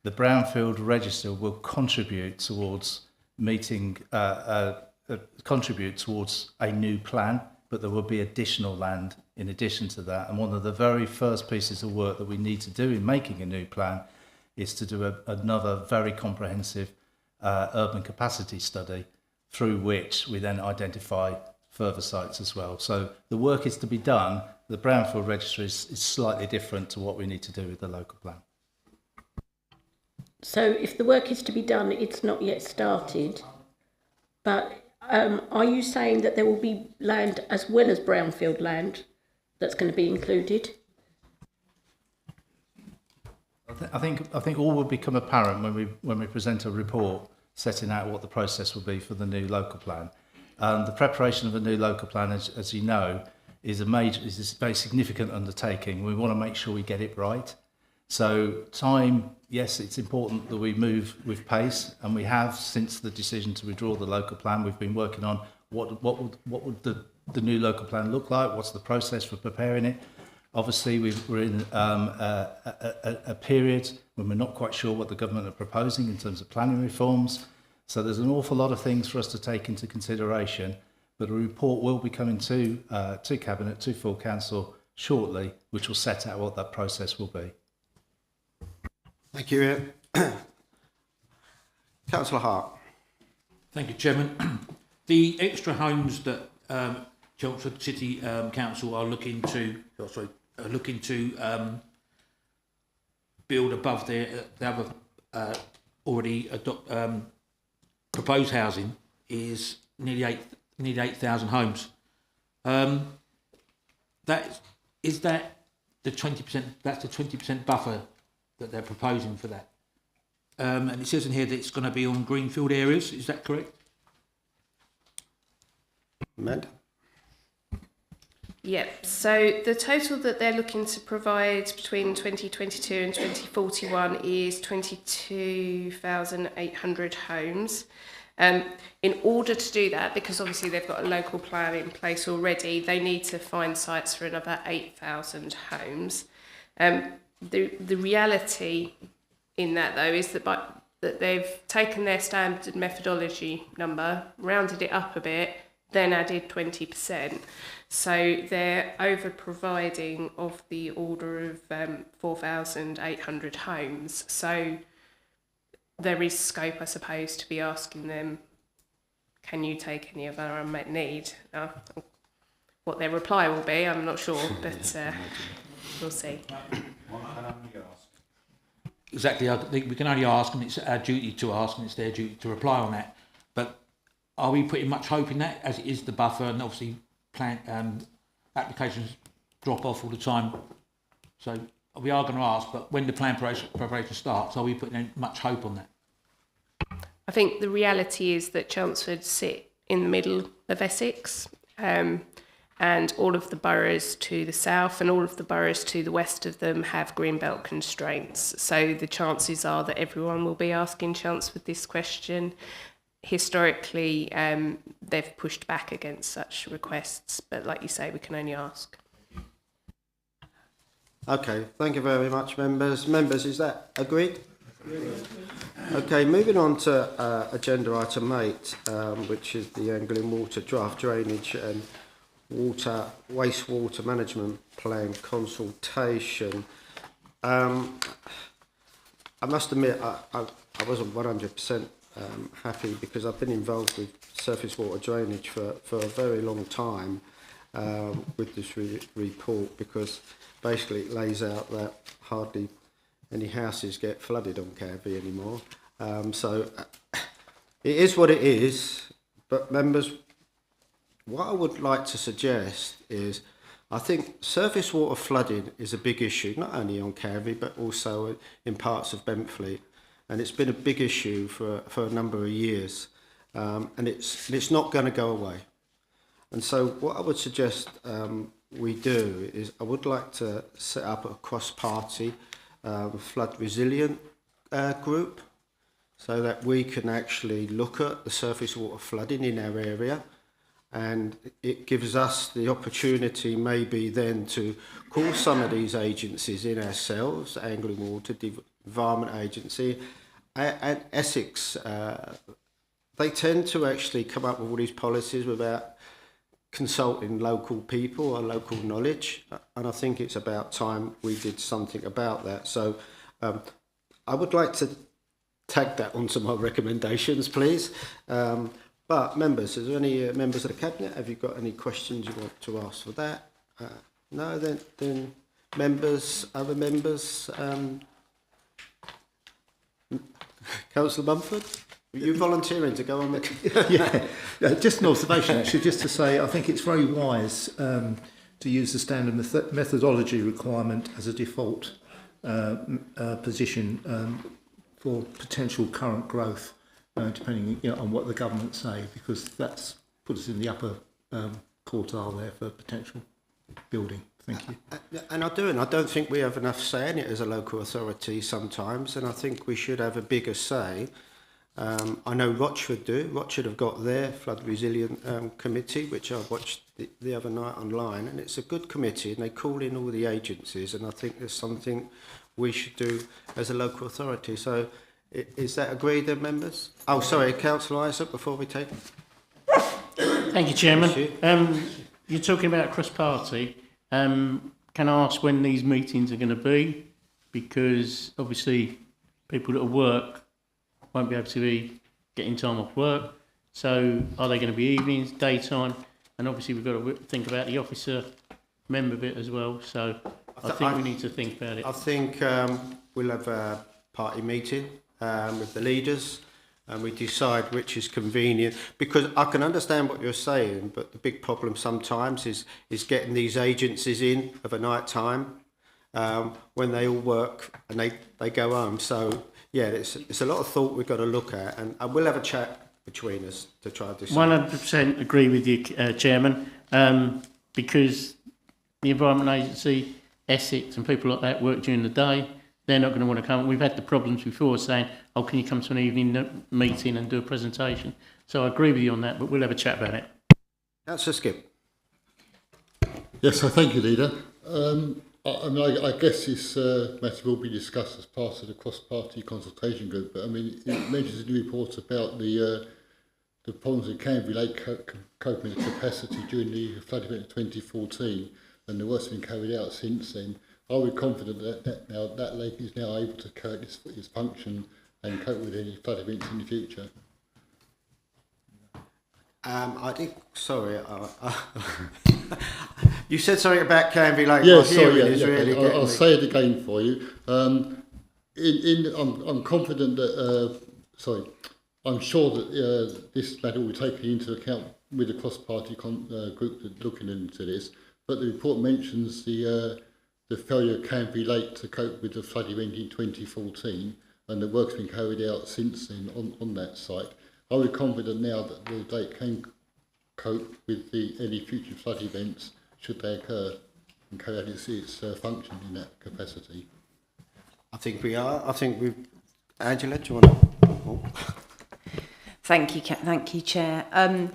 The brownfield register will contribute towards contribute towards a new plan, but there will be additional land in addition to that. And one of the very first pieces of work that we need to do in making a new plan is to do another very comprehensive urban capacity study, through which we then identify further sites as well. So the work is to be done. The brownfield register is slightly different to what we need to do with the local plan. So if the work is to be done, it's not yet started, but are you saying that there will be land as well as brownfield land that's going to be included? I think all will become apparent when we present a report setting out what the process will be for the new local plan. The preparation of a new local plan, as you know, is a very significant undertaking. We want to make sure we get it right. So time, yes, it's important that we move with pace, and we have since the decision to withdraw the local plan. We've been working on what would the new local plan look like. What's the process for preparing it? Obviously, we're in a period when we're not quite sure what the government are proposing in terms of planning reforms. So there's an awful lot of things for us to take into consideration. But a report will be coming to Cabinet, to full council shortly, which will set out what that process will be. Thank you, Ian. Councillor Hart. Thank you, Chairman. The extra homes that Chelmsford City Council are looking to build above their other already proposed housing is nearly 8,000 homes. That the 20%. That's the 20% buffer that they're proposing for that. And it says in here that it's going to be on greenfield areas. Is that correct? Amanda? Yep, so the total that they're looking to provide between 2022 and 2041 is 22,800 homes. In order to do that, because obviously they've got a local plan in place already, they need to find sites for another 8,000 homes. The reality in that, though, is that they've taken their standard methodology number, rounded it up a bit, then added 20%. So they're over-providing of the order of 4,800 homes. So there is scope, I suppose, to be asking them, can you take any of our unmet need? What their reply will be, I'm not sure, but we'll see. Exactly, I think we can only ask, and it's our duty to ask, and it's their duty to reply on that. But are we putting much hope in that, as it is the buffer, and obviously applications drop off all the time? So we are going to ask, but when the plan preparation starts, are we putting much hope on that? I think the reality is that Chelmsford sit in the middle of Essex, and all of the boroughs to the south and all of the boroughs to the west of them have greenbelt constraints. So the chances are that everyone will be asking Chelmsford this question. Historically, they've pushed back against such requests, but like you say, we can only ask. Okay, thank you very much, members. Members, is that agreed? Okay, moving on to agenda item 8, which is the Anglian water draft drainage and wastewater management plan consultation. I must admit, I wasn't 100% happy, because I've been involved with surface water drainage for a very long time with this report, because basically it lays out that hardly any houses get flooded on Carvey anymore. So it is what it is, but members, what I would like to suggest is, I think surface water flooding is a big issue, not only on Carvey, but also in parts of Benfleet. And it's been a big issue for a number of years. And it's not going to go away. And so what I would suggest we do is, I would like to set up a cross-party flood resilient group, so that we can actually look at the surface water flooding in our area, and it gives us the opportunity maybe then to call some of these agencies in ourselves, Anglian Water, Environment Agency, and Essex. They tend to actually come up with all these policies without consulting local people or local knowledge, and I think it's about time we did something about that. So I would like to tag that onto my recommendations, please. But members, is there any members of the Cabinet, have you got any questions you want to ask for that? No, then members, other members, Councillor Mumford? Were you volunteering to go on the... Yeah, just an observation actually, just to say I think it's very wise to use the standard methodology requirement as a default position for potential current growth, depending on what the government say, because that's put us in the upper quartile there for potential building. Thank you. And I don't think we have enough say in it as a local authority sometimes, and I think we should have a bigger say. I know Rochford do. Rochford have got their flood resilient committee, which I watched the other night online, and it's a good committee, and they call in all the agencies, and I think there's something we should do as a local authority. So is that agreed then, members? Oh, sorry, Councillor Isaac, before we take... Thank you, Chairman. You're talking about cross-party. Can I ask when these meetings are going to be? Because obviously people that work won't be able to be getting time off work. So are they going to be evenings, daytime? And obviously we've got to think about the officer member bit as well. So I think we need to think about it. I think we'll have a party meeting with the leaders and we decide which is convenient, because I can understand what you're saying, but the big problem sometimes is getting these agencies in of a night time when they all work and they go home. So yeah, it's a lot of thought we've got to look at, and we'll have a chat between us to try to decide. 100% agree with you, Chairman, because the Environment Agency, Essex and people like that work during the day. They're not going to want to come. We've had the problems before saying, oh, can you come to an evening meeting and do a presentation? So I agree with you on that, but we'll have a chat about it. Councillor Skip. Yes, so thank you, Leader. I guess this matter will be discussed as part of the cross-party consultation group, but I mean, it mentions in the report about the problems with Canby Lake coping with capacity during the flood event of 2014, and the work's been carried out since then. Are we confident that now that lake is now able to carry its function and cope with any flood events in the future? I did. Sorry, you said something about Canby Lake. Yeah, I'll say it again for you. I'm confident that. I'm sure that this matter will be taken into account with the cross-party group that's looking into this. But the report mentions the failure of Canby Lake to cope with the flood event in 2014, and the work's been carried out since then on that site. Are we confident now that the lake can cope with any future flood events should they occur and carry out its function in that capacity? I think we are. I think we've... Angela, do you want to... Oh. Thank you, Chair. A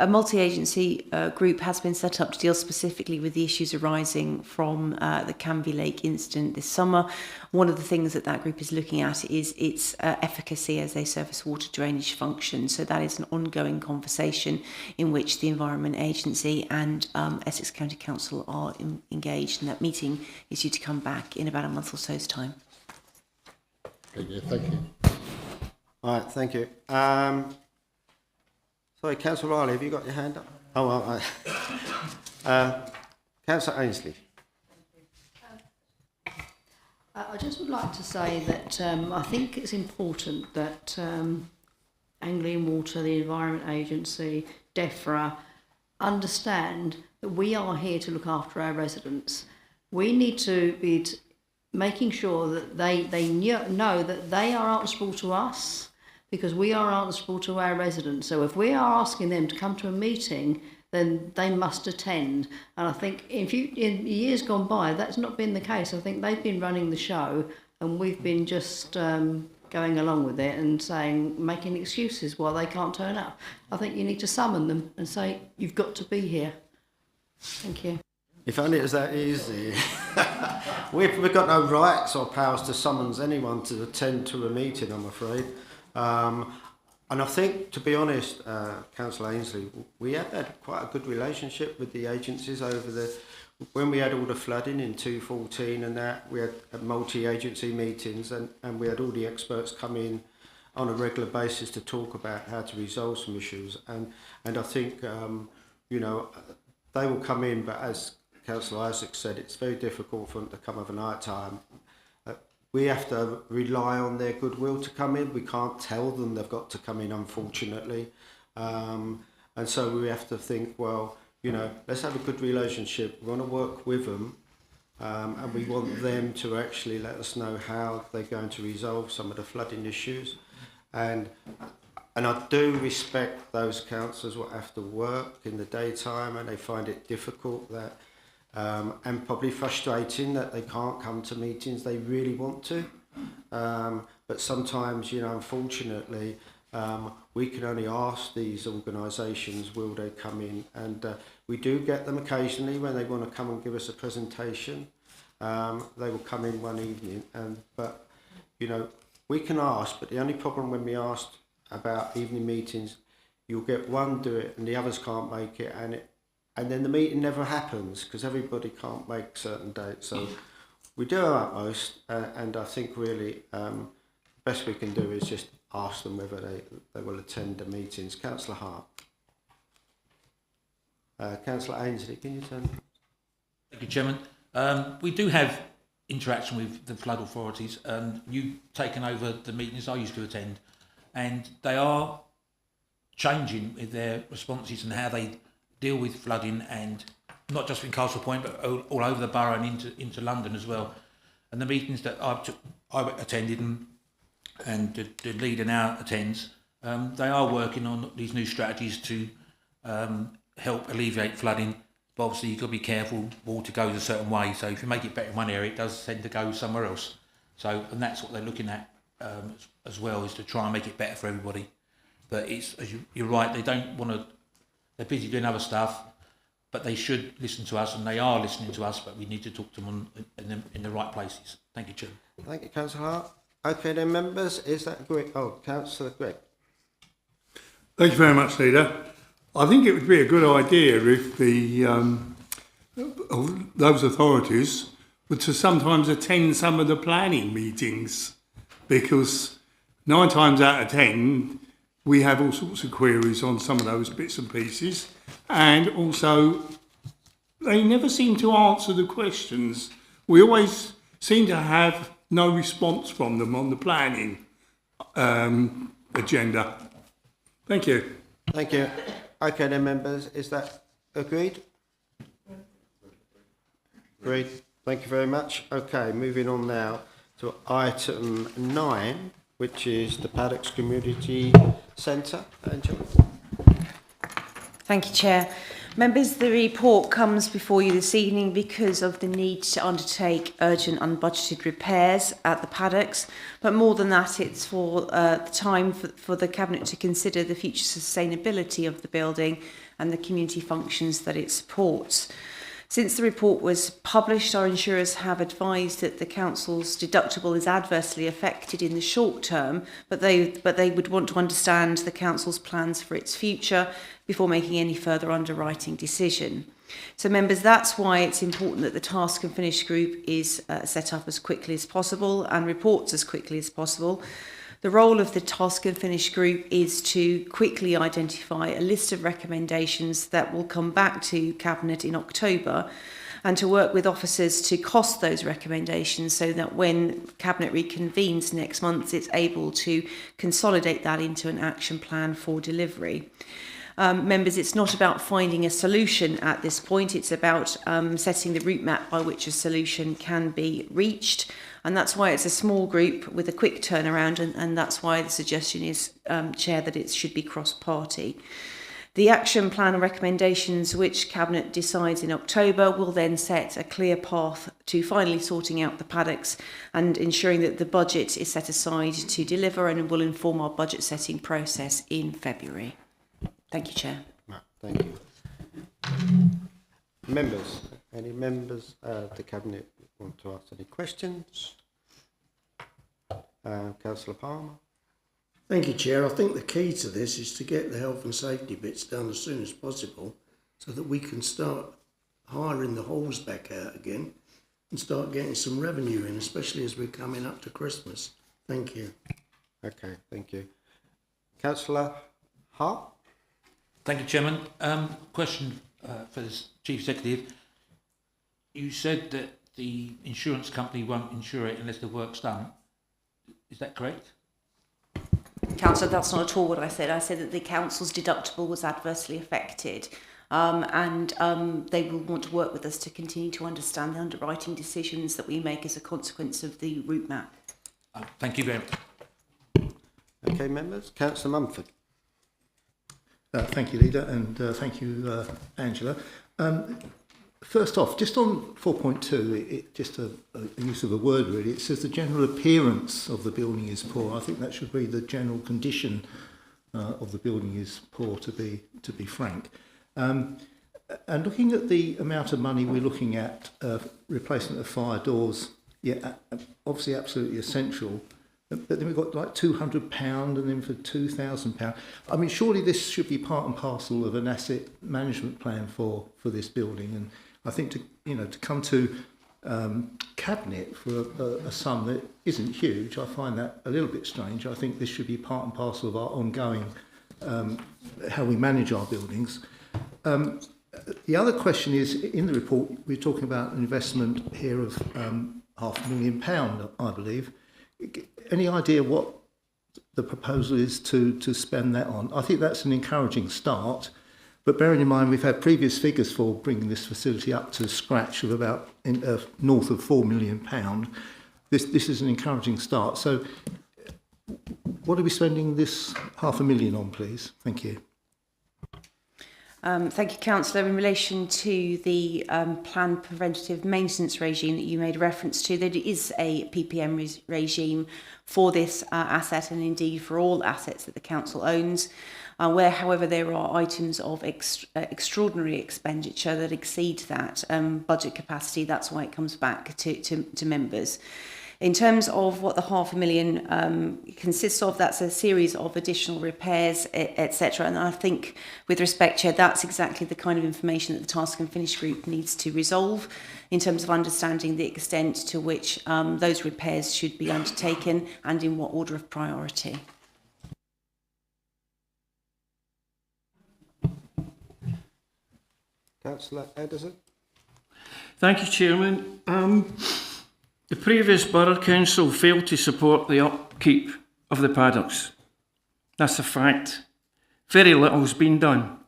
multi-agency group has been set up to deal specifically with the issues arising from the Canby Lake incident this summer. One of the things that group is looking at is its efficacy as a surface water drainage function. So that is an ongoing conversation in which the Environment Agency and Essex County Council are engaged, and that meeting is due to come back in about a month or so's time. Okay, thank you. All right, thank you. Sorry, Councillor Riley, have you got your hand up? Oh, all right. Councillor Ainsley. I just would like to say that I think it's important that Anglian Water, the Environment Agency, DEFRA, understand that we are here to look after our residents. We need to be making sure that they know that they are answerable to us, because we are answerable to our residents. So if we are asking them to come to a meeting, then they must attend. And I think in years gone by, that's not been the case. I think they've been running the show and we've been just going along with it and making excuses why they can't turn up. I think you need to summon them and say, you've got to be here. Thank you. If only it was that easy. We've got no rights or powers to summons anyone to attend to a meeting, I'm afraid. And I think, to be honest, Councillor Ainsley, we have had quite a good relationship with the agencies when we had all the flooding in 2014 and that, we had multi-agency meetings and we had all the experts come in on a regular basis to talk about how to resolve some issues. And I think, they will come in, but as Councillor Isaac said, it's very difficult for them to come over night time. We have to rely on their goodwill to come in. We can't tell them they've got to come in, unfortunately. And so we have to think, well, let's have a good relationship. We want to work with them, and we want them to actually let us know how they're going to resolve some of the flooding issues. And I do respect those councillors who have to work in the daytime and they find it difficult that and probably frustrating that they can't come to meetings they really want to. But sometimes, unfortunately, we can only ask these organisations, will they come in? And we do get them occasionally when they want to come and give us a presentation. They will come in one evening. But we can ask, but the only problem when we ask about evening meetings, you'll get one do it and the others can't make it, and then the meeting never happens because everybody can't make certain dates. So we do our utmost, and I think really best we can do is just ask them whether they will attend the meetings. Councillor Hart. Councillor Ainsley, can you turn? Thank you, Chairman. We do have interaction with the flood authorities. You've taken over the meetings I used to attend, and they are changing with their responses and how they deal with flooding, and not just in Castle Point, but all over the borough and into London as well. And the meetings that I attended and the leader now attends, they are working on these new strategies to help alleviate flooding. But obviously you've got to be careful, water goes a certain way, so if you make it better in one area, it does tend to go somewhere else. So, and that's what they're looking at as well, is to try and make it better for everybody. But it's, as you're right, they don't want to, they're busy doing other stuff, but they should listen to us, and they are listening to us, but we need to talk to them in the right places. Thank you, Chair. Thank you, Councillor Hart. Okay then, members, is that Greg? Oh, Councillor Greg. Thank you very much, Leader. I think it would be a good idea if those authorities were to sometimes attend some of the planning meetings, because 9 times out of 10 we have all sorts of queries on some of those bits and pieces, and also they never seem to answer the questions. We always seem to have no response from them on the planning agenda. Thank you. Thank you. Okay then, members, is that agreed? Agreed. Thank you very much. Okay, moving on now to item 9, which is the Paddocks Community Centre. Angela. Thank you, Chair. Members, the report comes before you this evening because of the need to undertake urgent unbudgeted repairs at the Paddocks, but more than that, it's for the time for the Cabinet to consider the future sustainability of the building and the community functions that it supports. Since the report was published, our insurers have advised that the Council's deductible is adversely affected in the short term, but they would want to understand the Council's plans for its future before making any further underwriting decision. So, members, that's why it's important that the Task and Finish group is set up as quickly as possible and reports as quickly as possible. The role of the Task and Finish group is to quickly identify a list of recommendations that will come back to Cabinet in October, and to work with officers to cost those recommendations so that when Cabinet reconvenes next month, it's able to consolidate that into an action plan for delivery. Members, it's not about finding a solution at this point, it's about setting the route map by which a solution can be reached. And that's why it's a small group with a quick turnaround, and that's why the suggestion is, Chair, that it should be cross-party. The action plan and recommendations which Cabinet decides in October will then set a clear path to finally sorting out the Paddocks and ensuring that the budget is set aside to deliver, and will inform our budget setting process in February. Thank you, Chair. Thank you. Members, any members of the Cabinet want to ask any questions? Councillor Palmer. Thank you, Chair. I think the key to this is to get the health and safety bits done as soon as possible so that we can start hiring the halls back out again and start getting some revenue in, especially as we're coming up to Christmas. Thank you. Okay, thank you. Councillor Hart. Thank you, Chairman. Question for the Chief Executive. You said that the insurance company won't insure it unless the work's done. Is that correct? Councillor, that's not at all what I said. I said that the Council's deductible was adversely affected, and they will want to work with us to continue to understand the underwriting decisions that we make as a consequence of the route map. Thank you very much. Okay, members. Councillor Mumford. Thank you, Leader, and thank you, Angela. First off, just on 4.2, just a use of a word really, it says the general appearance of the building is poor. I think that should be the general condition of the building is poor, to be frank. And looking at the amount of money we're looking at, replacement of fire doors, yeah, obviously absolutely essential. But then we've got like £200 and then for £2,000. I mean, surely this should be part and parcel of an asset management plan for this building. And I think to come to cabinet for a sum that isn't huge. I find that a little bit strange. I think this should be part and parcel of our ongoing how we manage our buildings. The other question is, in the report, we're talking about an investment here of £500,000, I believe. Any idea what the proposal is to spend that on? I think that's an encouraging start, but bearing in mind we've had previous figures for bringing this facility up to scratch of about north of £4 million. This is an encouraging start. So what are we spending this £500,000 on, please? Thank you. Thank you, Councillor. In relation to the planned preventative maintenance regime that you made reference to, there is a PPM regime for this asset and indeed for all assets that the Council owns, where, however, there are items of extraordinary expenditure that exceed that budget capacity. That's why it comes back to members. In terms of what the £500,000 consists of, that's a series of additional repairs, etc. And I think, with respect, Chair, that's exactly the kind of information that the Task and Finish Group needs to resolve in terms of understanding the extent to which those repairs should be undertaken and in what order of priority. Councillor Edison. Thank you, Chairman. The previous Borough Council failed to support the upkeep of the Paddocks. That's a fact. Very little's been done.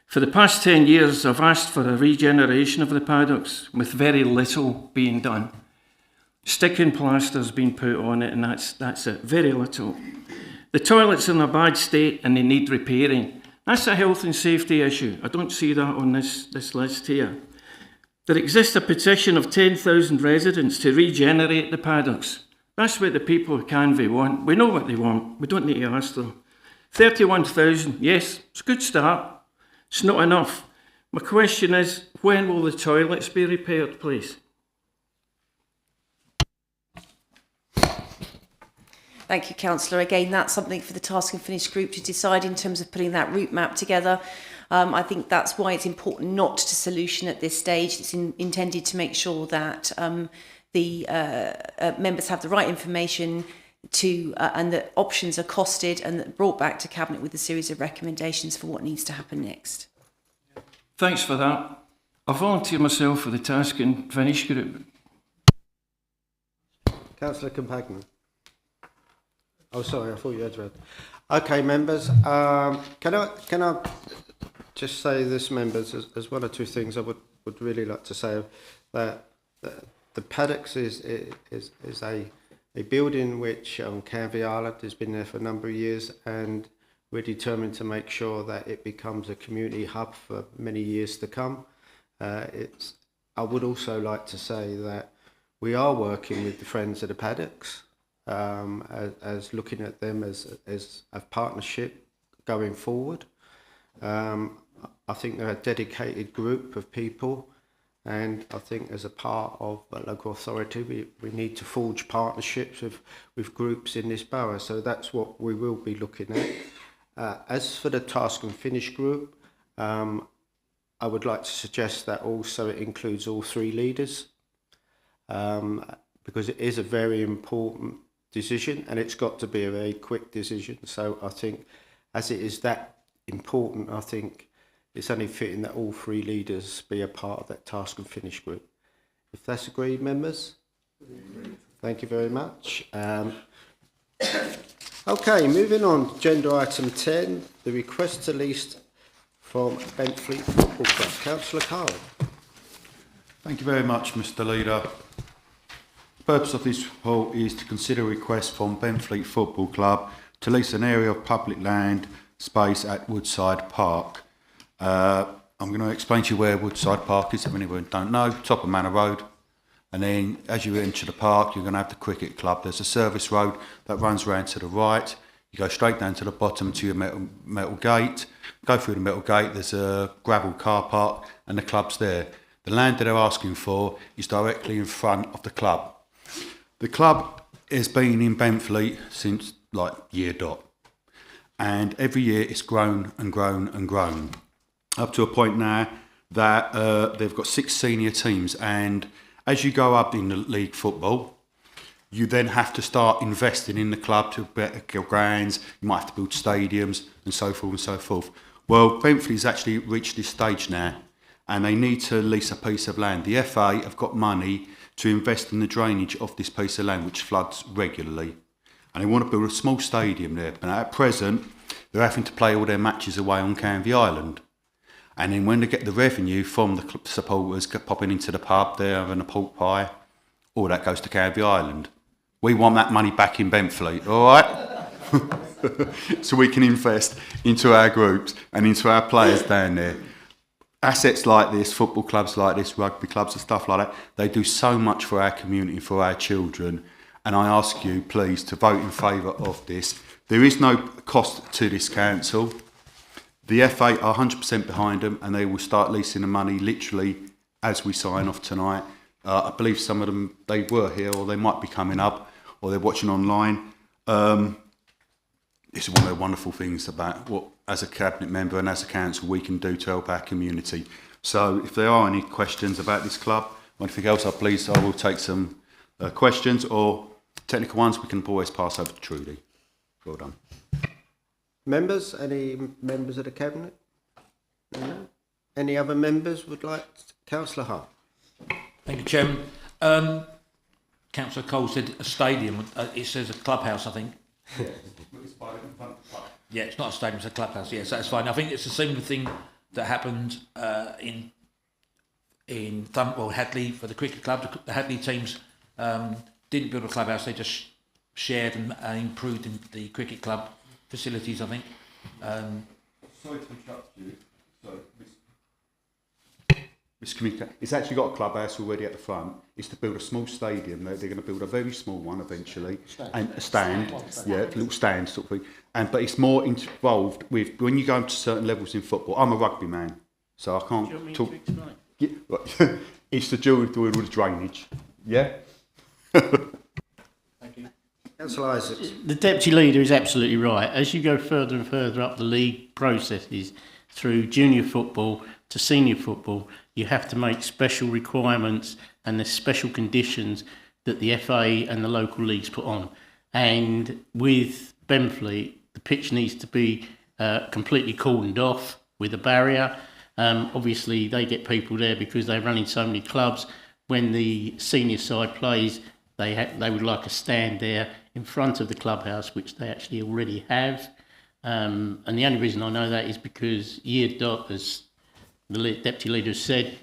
For the past 10 years, I've asked for a regeneration of the Paddocks, with very little being done. Stick and plaster's been put on it, and that's it. Very little. The toilets are in a bad state and they need repairing. That's a health and safety issue. I don't see that on this list here. There exists a petition of 10,000 residents to regenerate the Paddocks. That's what the people of Canvey want. We know what they want. We don't need to ask them. 31,000, yes, it's a good start. It's not enough. My question is, when will the toilets be repaired, please? Thank you, Councillor. Again, that's something for the Task and Finish Group to decide in terms of putting that route map together. I think that's why it's important not to solution at this stage. It's intended to make sure that the members have the right information and that options are costed and brought back to Cabinet with a series of recommendations for what needs to happen next. Thanks for that. I volunteer myself for the Task and Finish Group. Councillor Compagnon. Oh, sorry, I thought you had read. Okay, members. Can I just say this, members, as one or two things I would really like to say, that the Paddocks is a building which on Canvey Island has been there for a number of years, and we're determined to make sure that it becomes a community hub for many years to come. I would also like to say that we are working with the Friends of the Paddocks, as looking at them as a partnership going forward. I think they're a dedicated group of people, and I think as a part of a local authority we need to forge partnerships with groups in this borough, so that's what we will be looking at. As for the Task and Finish Group, I would like to suggest that also it includes all three leaders, because it is a very important decision and it's got to be a very quick decision. So I think as it is that important, I think it's only fitting that all three leaders be a part of that Task and Finish Group. If that's agreed, members? Thank you very much. Okay, moving on. Agenda item 10, the request to lease from Benfleet Football Club. Councillor Carl. Thank you very much, Mr. Leader. The purpose of this report is to consider a request from Benfleet Football Club to lease an area of public land space at Woodside Park. I'm going to explain to you where Woodside Park is, if anyone don't know, top of Manor Road. And then as you enter the park, you're going to have the cricket club. There's a service road that runs round to the right. You go straight down to the bottom to your metal gate. Go through the metal gate, there's a gravel car park and the club's there. The land that they're asking for is directly in front of the club. The club has been in Benfleet since like year dot. And every year it's grown and grown and grown. Up to a point now that they've got 6 senior teams, and As you go up in the league football, you then have to start investing in the club to better grounds. You might have to build stadiums and so forth and so forth. Well, Benfleet's actually reached this stage now, and they need to lease a piece of land. The FA have got money to invest in the drainage of this piece of land, which floods regularly. And they want to build a small stadium there. But at present, they're having to play all their matches away on Canvey Island. And then when they get the revenue from the club supporters popping into the pub there, having a pork pie, all that goes to Canvey Island. We want that money back in Benfleet, all right? So we can invest into our groups and into our players down there. Assets like this, football clubs like this, rugby clubs and stuff like that, they do so much for our community, for our children. And I ask you, please, to vote in favour of this. There is no cost to this council. The FA are 100% behind them, and they will start leasing the money literally as we sign off tonight. I believe some of them, they were here, or they might be coming up, or they're watching online. It's one of the wonderful things about what, as a cabinet member and as a council, we can do to help our community. So if there are any questions about this club or anything else, I will take some questions, or technical ones we can always pass over to Trudy. Well done. Members, any members of the cabinet? No? Any other members would like? Councillor Hull. Thank you, Chairman. Councillor Cole said a stadium. It says a clubhouse, I think. Yeah, it's not a stadium, it's a clubhouse. Yes, that's fine. I think it's a similar thing that happened in Hadley for the cricket club. The Hadley teams didn't build a clubhouse; they just shared and improved in the cricket club facilities, I think. Sorry to interrupt you. Sorry, miscommunication. It's actually got a clubhouse already at the front. It's to build a small stadium. They're going to build a very small one eventually, and a stand, yeah, a little stand sort of thing. But it's more involved with when you go to certain levels in football. I'm a rugby man, so I can't Do you want me talk. to explain? Yeah, right. It's to do with the drainage. Yeah. Thank you. Councillor Isaacs. The Deputy Leader is absolutely right. As you go further and further up the league processes, through junior football to senior football, you have to make special requirements and there's special conditions that the FA and the local leagues put on. And with Benfleet, the pitch needs to be completely cordoned off with a barrier. Obviously, they get people there because they're running so many clubs. When the senior side plays, they would like a stand there in front of the clubhouse, which they actually already have. And the only reason I know that is because as the Deputy Leader said,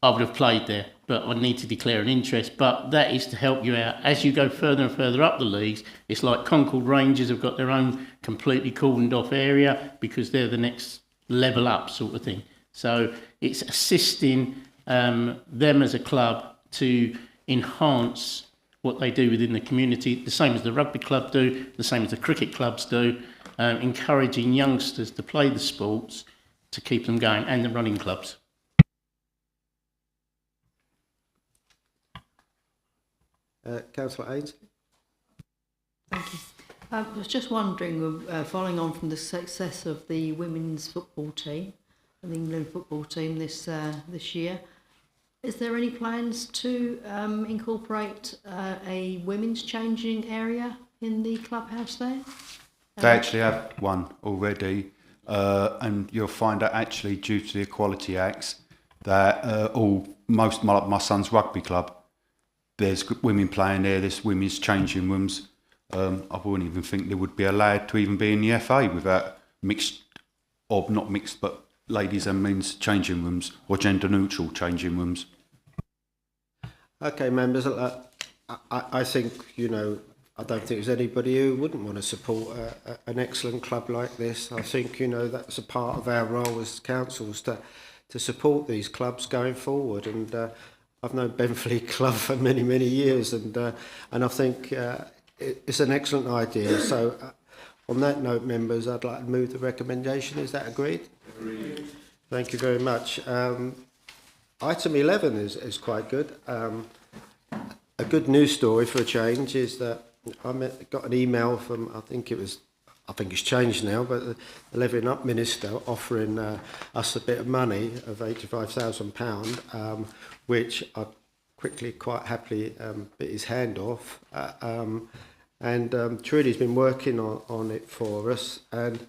I would have played there, but I need to declare an interest. But that is to help you out. As you go further and further up the leagues, it's like Concord Rangers have got their own completely cordoned off area because they're the next level up sort of thing. So it's assisting them as a club to enhance what they do within the community, the same as the rugby club do, the same as the cricket clubs do, encouraging youngsters to play the sports to keep them going, and the running clubs. Councillor Ainsley. Thank you. I was just wondering, following on from the success of the women's football team, the England football team this year, is there any plans to incorporate a women's changing area in the clubhouse there? They actually have one already, and you'll find out actually due to the Equality Acts that most my son's rugby club, there's women playing there, there's women's changing rooms. I wouldn't even think they would be allowed to even be in the FA without mixed, or not mixed, but ladies and men's changing rooms or gender neutral changing rooms. Okay, members, I think, I don't think there's anybody who wouldn't want to support an excellent club like this. I think, that's a part of our role as councils to support these clubs going forward. And I've known Benfleet Club for many, many years, and I think it's an excellent idea. So on that note, members, I'd like to move the recommendation. Is that agreed? Agreed. Thank you very much. Item 11 is quite good. A good news story for a change is that I got an email from, I think it's changed now, but the Levelling Up Minister offering us a bit of money of £85,000, which I quickly, quite happily bit his hand off. Trudy's been working on it for us. And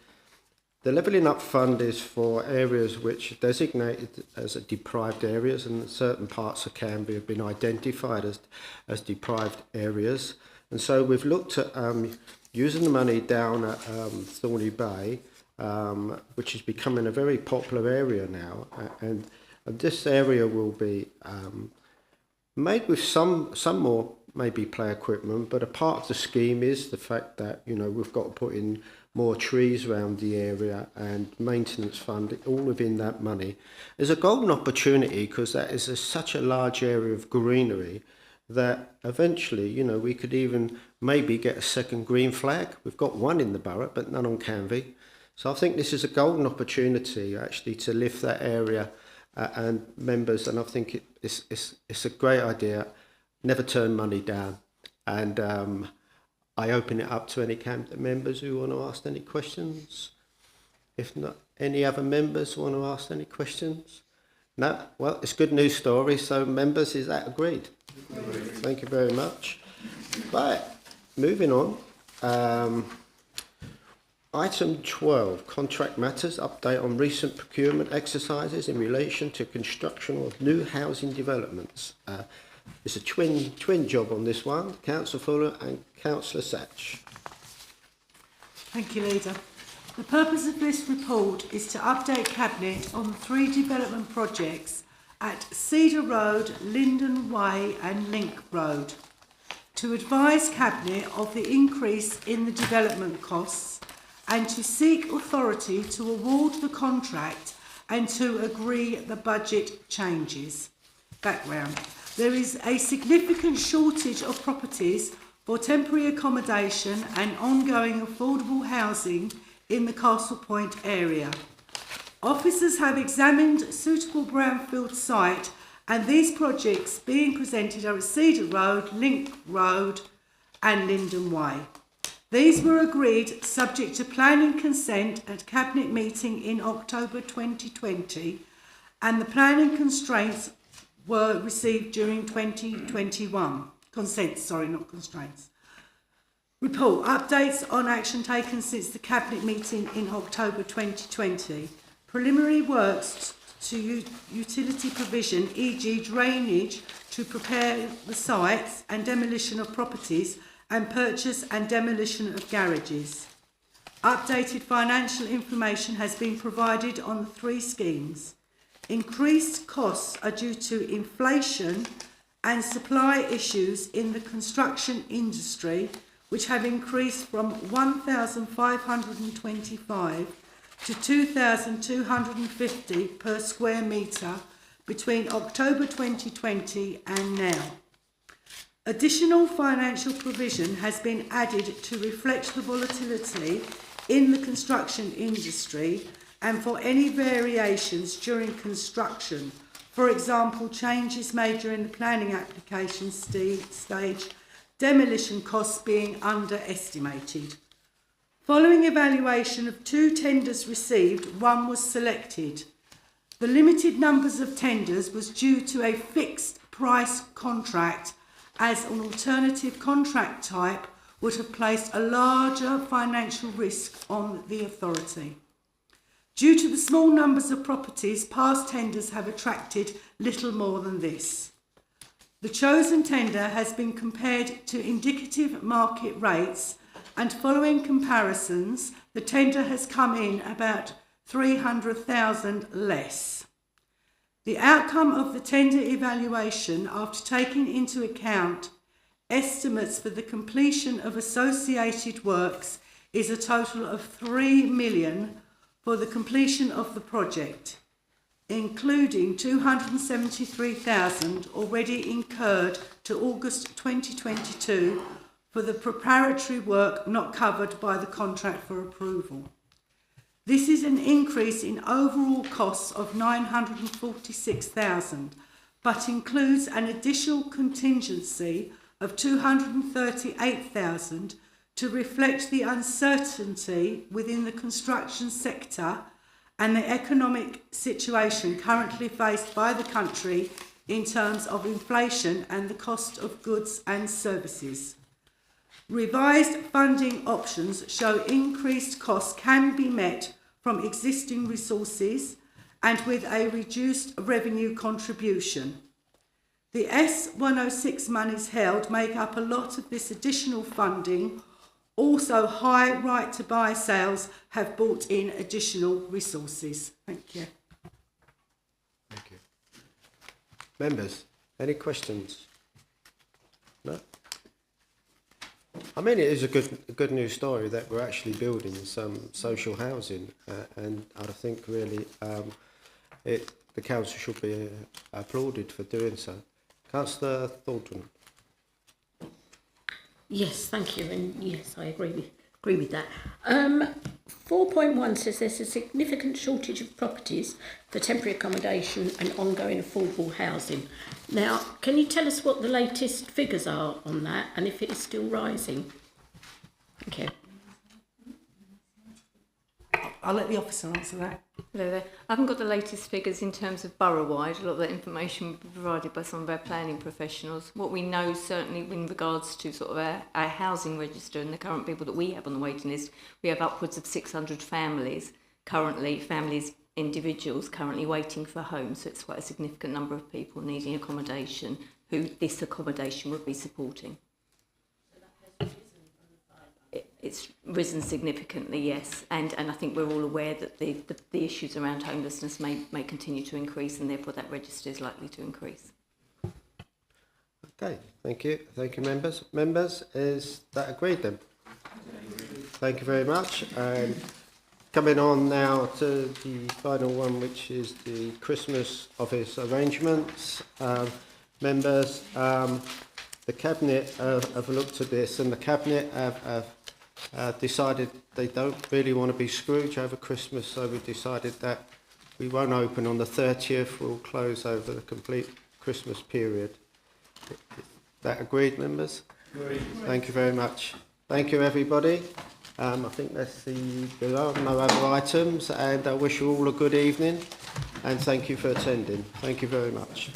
the Levelling Up Fund is for areas which are designated as deprived areas, and certain parts of Canby have been identified as deprived areas. And so we've looked at using the money down at Thorney Bay, which is becoming a very popular area now. And this area will be made with some more maybe play equipment, but a part of the scheme is the fact that, you know, we've got to put in more trees around the area and maintenance fund, all within that money. There's a golden opportunity because that is such a large area of greenery that eventually, you know, we could even maybe get a second green flag. We've got one in the borough, but none on Canvey. So I think this is a golden opportunity actually to lift that area and members, and I think it's a great idea. Never turn money down. And I open it up to any Camden members who want to ask any questions. If not, any other members want to ask any questions? No? Well, it's a good news story. So members, is that agreed? Thank you very much. Right, moving on. Item 12, contract matters, update on recent procurement exercises in relation to construction of new housing developments. It's a twin job on this one, Councillor Fuller and Councillor Satch. Thank you, Leader. The purpose of this report is to update Cabinet on the 3 development projects at Cedar Road, Linden Way and Link Road, to advise Cabinet of the increase in the development costs and to seek authority to award the contract and to agree the budget changes. Background. There is a significant shortage of properties for temporary accommodation and ongoing affordable housing in the Castle Point area. Officers have examined suitable brownfield site, and these projects being presented are at Cedar Road, Link Road and Linden Way. These were agreed subject to planning consent at Cabinet meeting in October 2020, and the planning constraints were received during 2021. Consents, sorry, not constraints. Report, updates on action taken since the Cabinet meeting in October 2020. Preliminary works to utility provision, e.g. drainage, to prepare the sites and demolition of properties and purchase and demolition of garages. Updated financial information has been provided on the 3 schemes. Increased costs are due to inflation and supply issues in the construction industry, which have increased from 1,525 to 2,250 per square metre between October 2020 and now. Additional financial provision has been added to reflect the volatility in the construction industry and for any variations during construction, for example, changes made during the planning application stage, demolition costs being underestimated. Following evaluation of 2 tenders received, 1 was selected. The limited numbers of tenders was due to a fixed price contract, as an alternative contract type would have placed a larger financial risk on the authority. Due to the small numbers of properties, past tenders have attracted little more than this. The chosen tender has been compared to indicative market rates, and following comparisons, the tender has come in about 300,000 less. The outcome of the tender evaluation, after taking into account estimates for the completion of associated works, is a total of 3 million for the completion of the project, including 273,000 already incurred to August 2022 for the preparatory work not covered by the contract for approval. This is an increase in overall costs of 946,000, but includes an additional contingency of 238,000 to reflect the uncertainty within the construction sector and the economic situation currently faced by the country in terms of inflation and the cost of goods and services. Revised funding options show increased costs can be met from existing resources and with a reduced revenue contribution. The S106 monies held make up a lot of this additional funding. Also, high right to buy sales have brought in additional resources. Thank you. Thank you. Members, any questions? No? I mean, it is a good news story that we're actually building some social housing, and I think really the council should be applauded for doing so. Councillor Thornton. Yes, thank you, and yes, I agree with that. 4.1 says there's a significant shortage of properties for temporary accommodation and ongoing affordable housing. Now, can you tell us what the latest figures are on that and if it is still rising? Thank you. I'll let the officer answer that. Hello there. I haven't got the latest figures in terms of borough-wide. A lot of that information will be provided by some of our planning professionals. What we know certainly in regards to sort of our housing register and the current people that we have on the waiting list, we have upwards of 600 families currently, individuals currently waiting for homes. So it's quite a significant number of people needing accommodation who this accommodation would be supporting. It's risen significantly, yes, and I think we're all aware that the issues around homelessness may continue to increase, and therefore that register is likely to increase. Okay, thank you, members. Members, is that agreed then? Thank you very much. And coming on now to the final one, which is the Christmas office arrangements. Members, the Cabinet have looked at this, and the Cabinet have decided they don't really want to be Scrooge over Christmas, so we decided that we won't open on the 30th, we'll close over the complete Christmas period. Is that agreed, members? Agreed. Thank you very much. Thank you, everybody. I think there are no other items, and I wish you all a good evening, and thank you for attending. Thank you very much.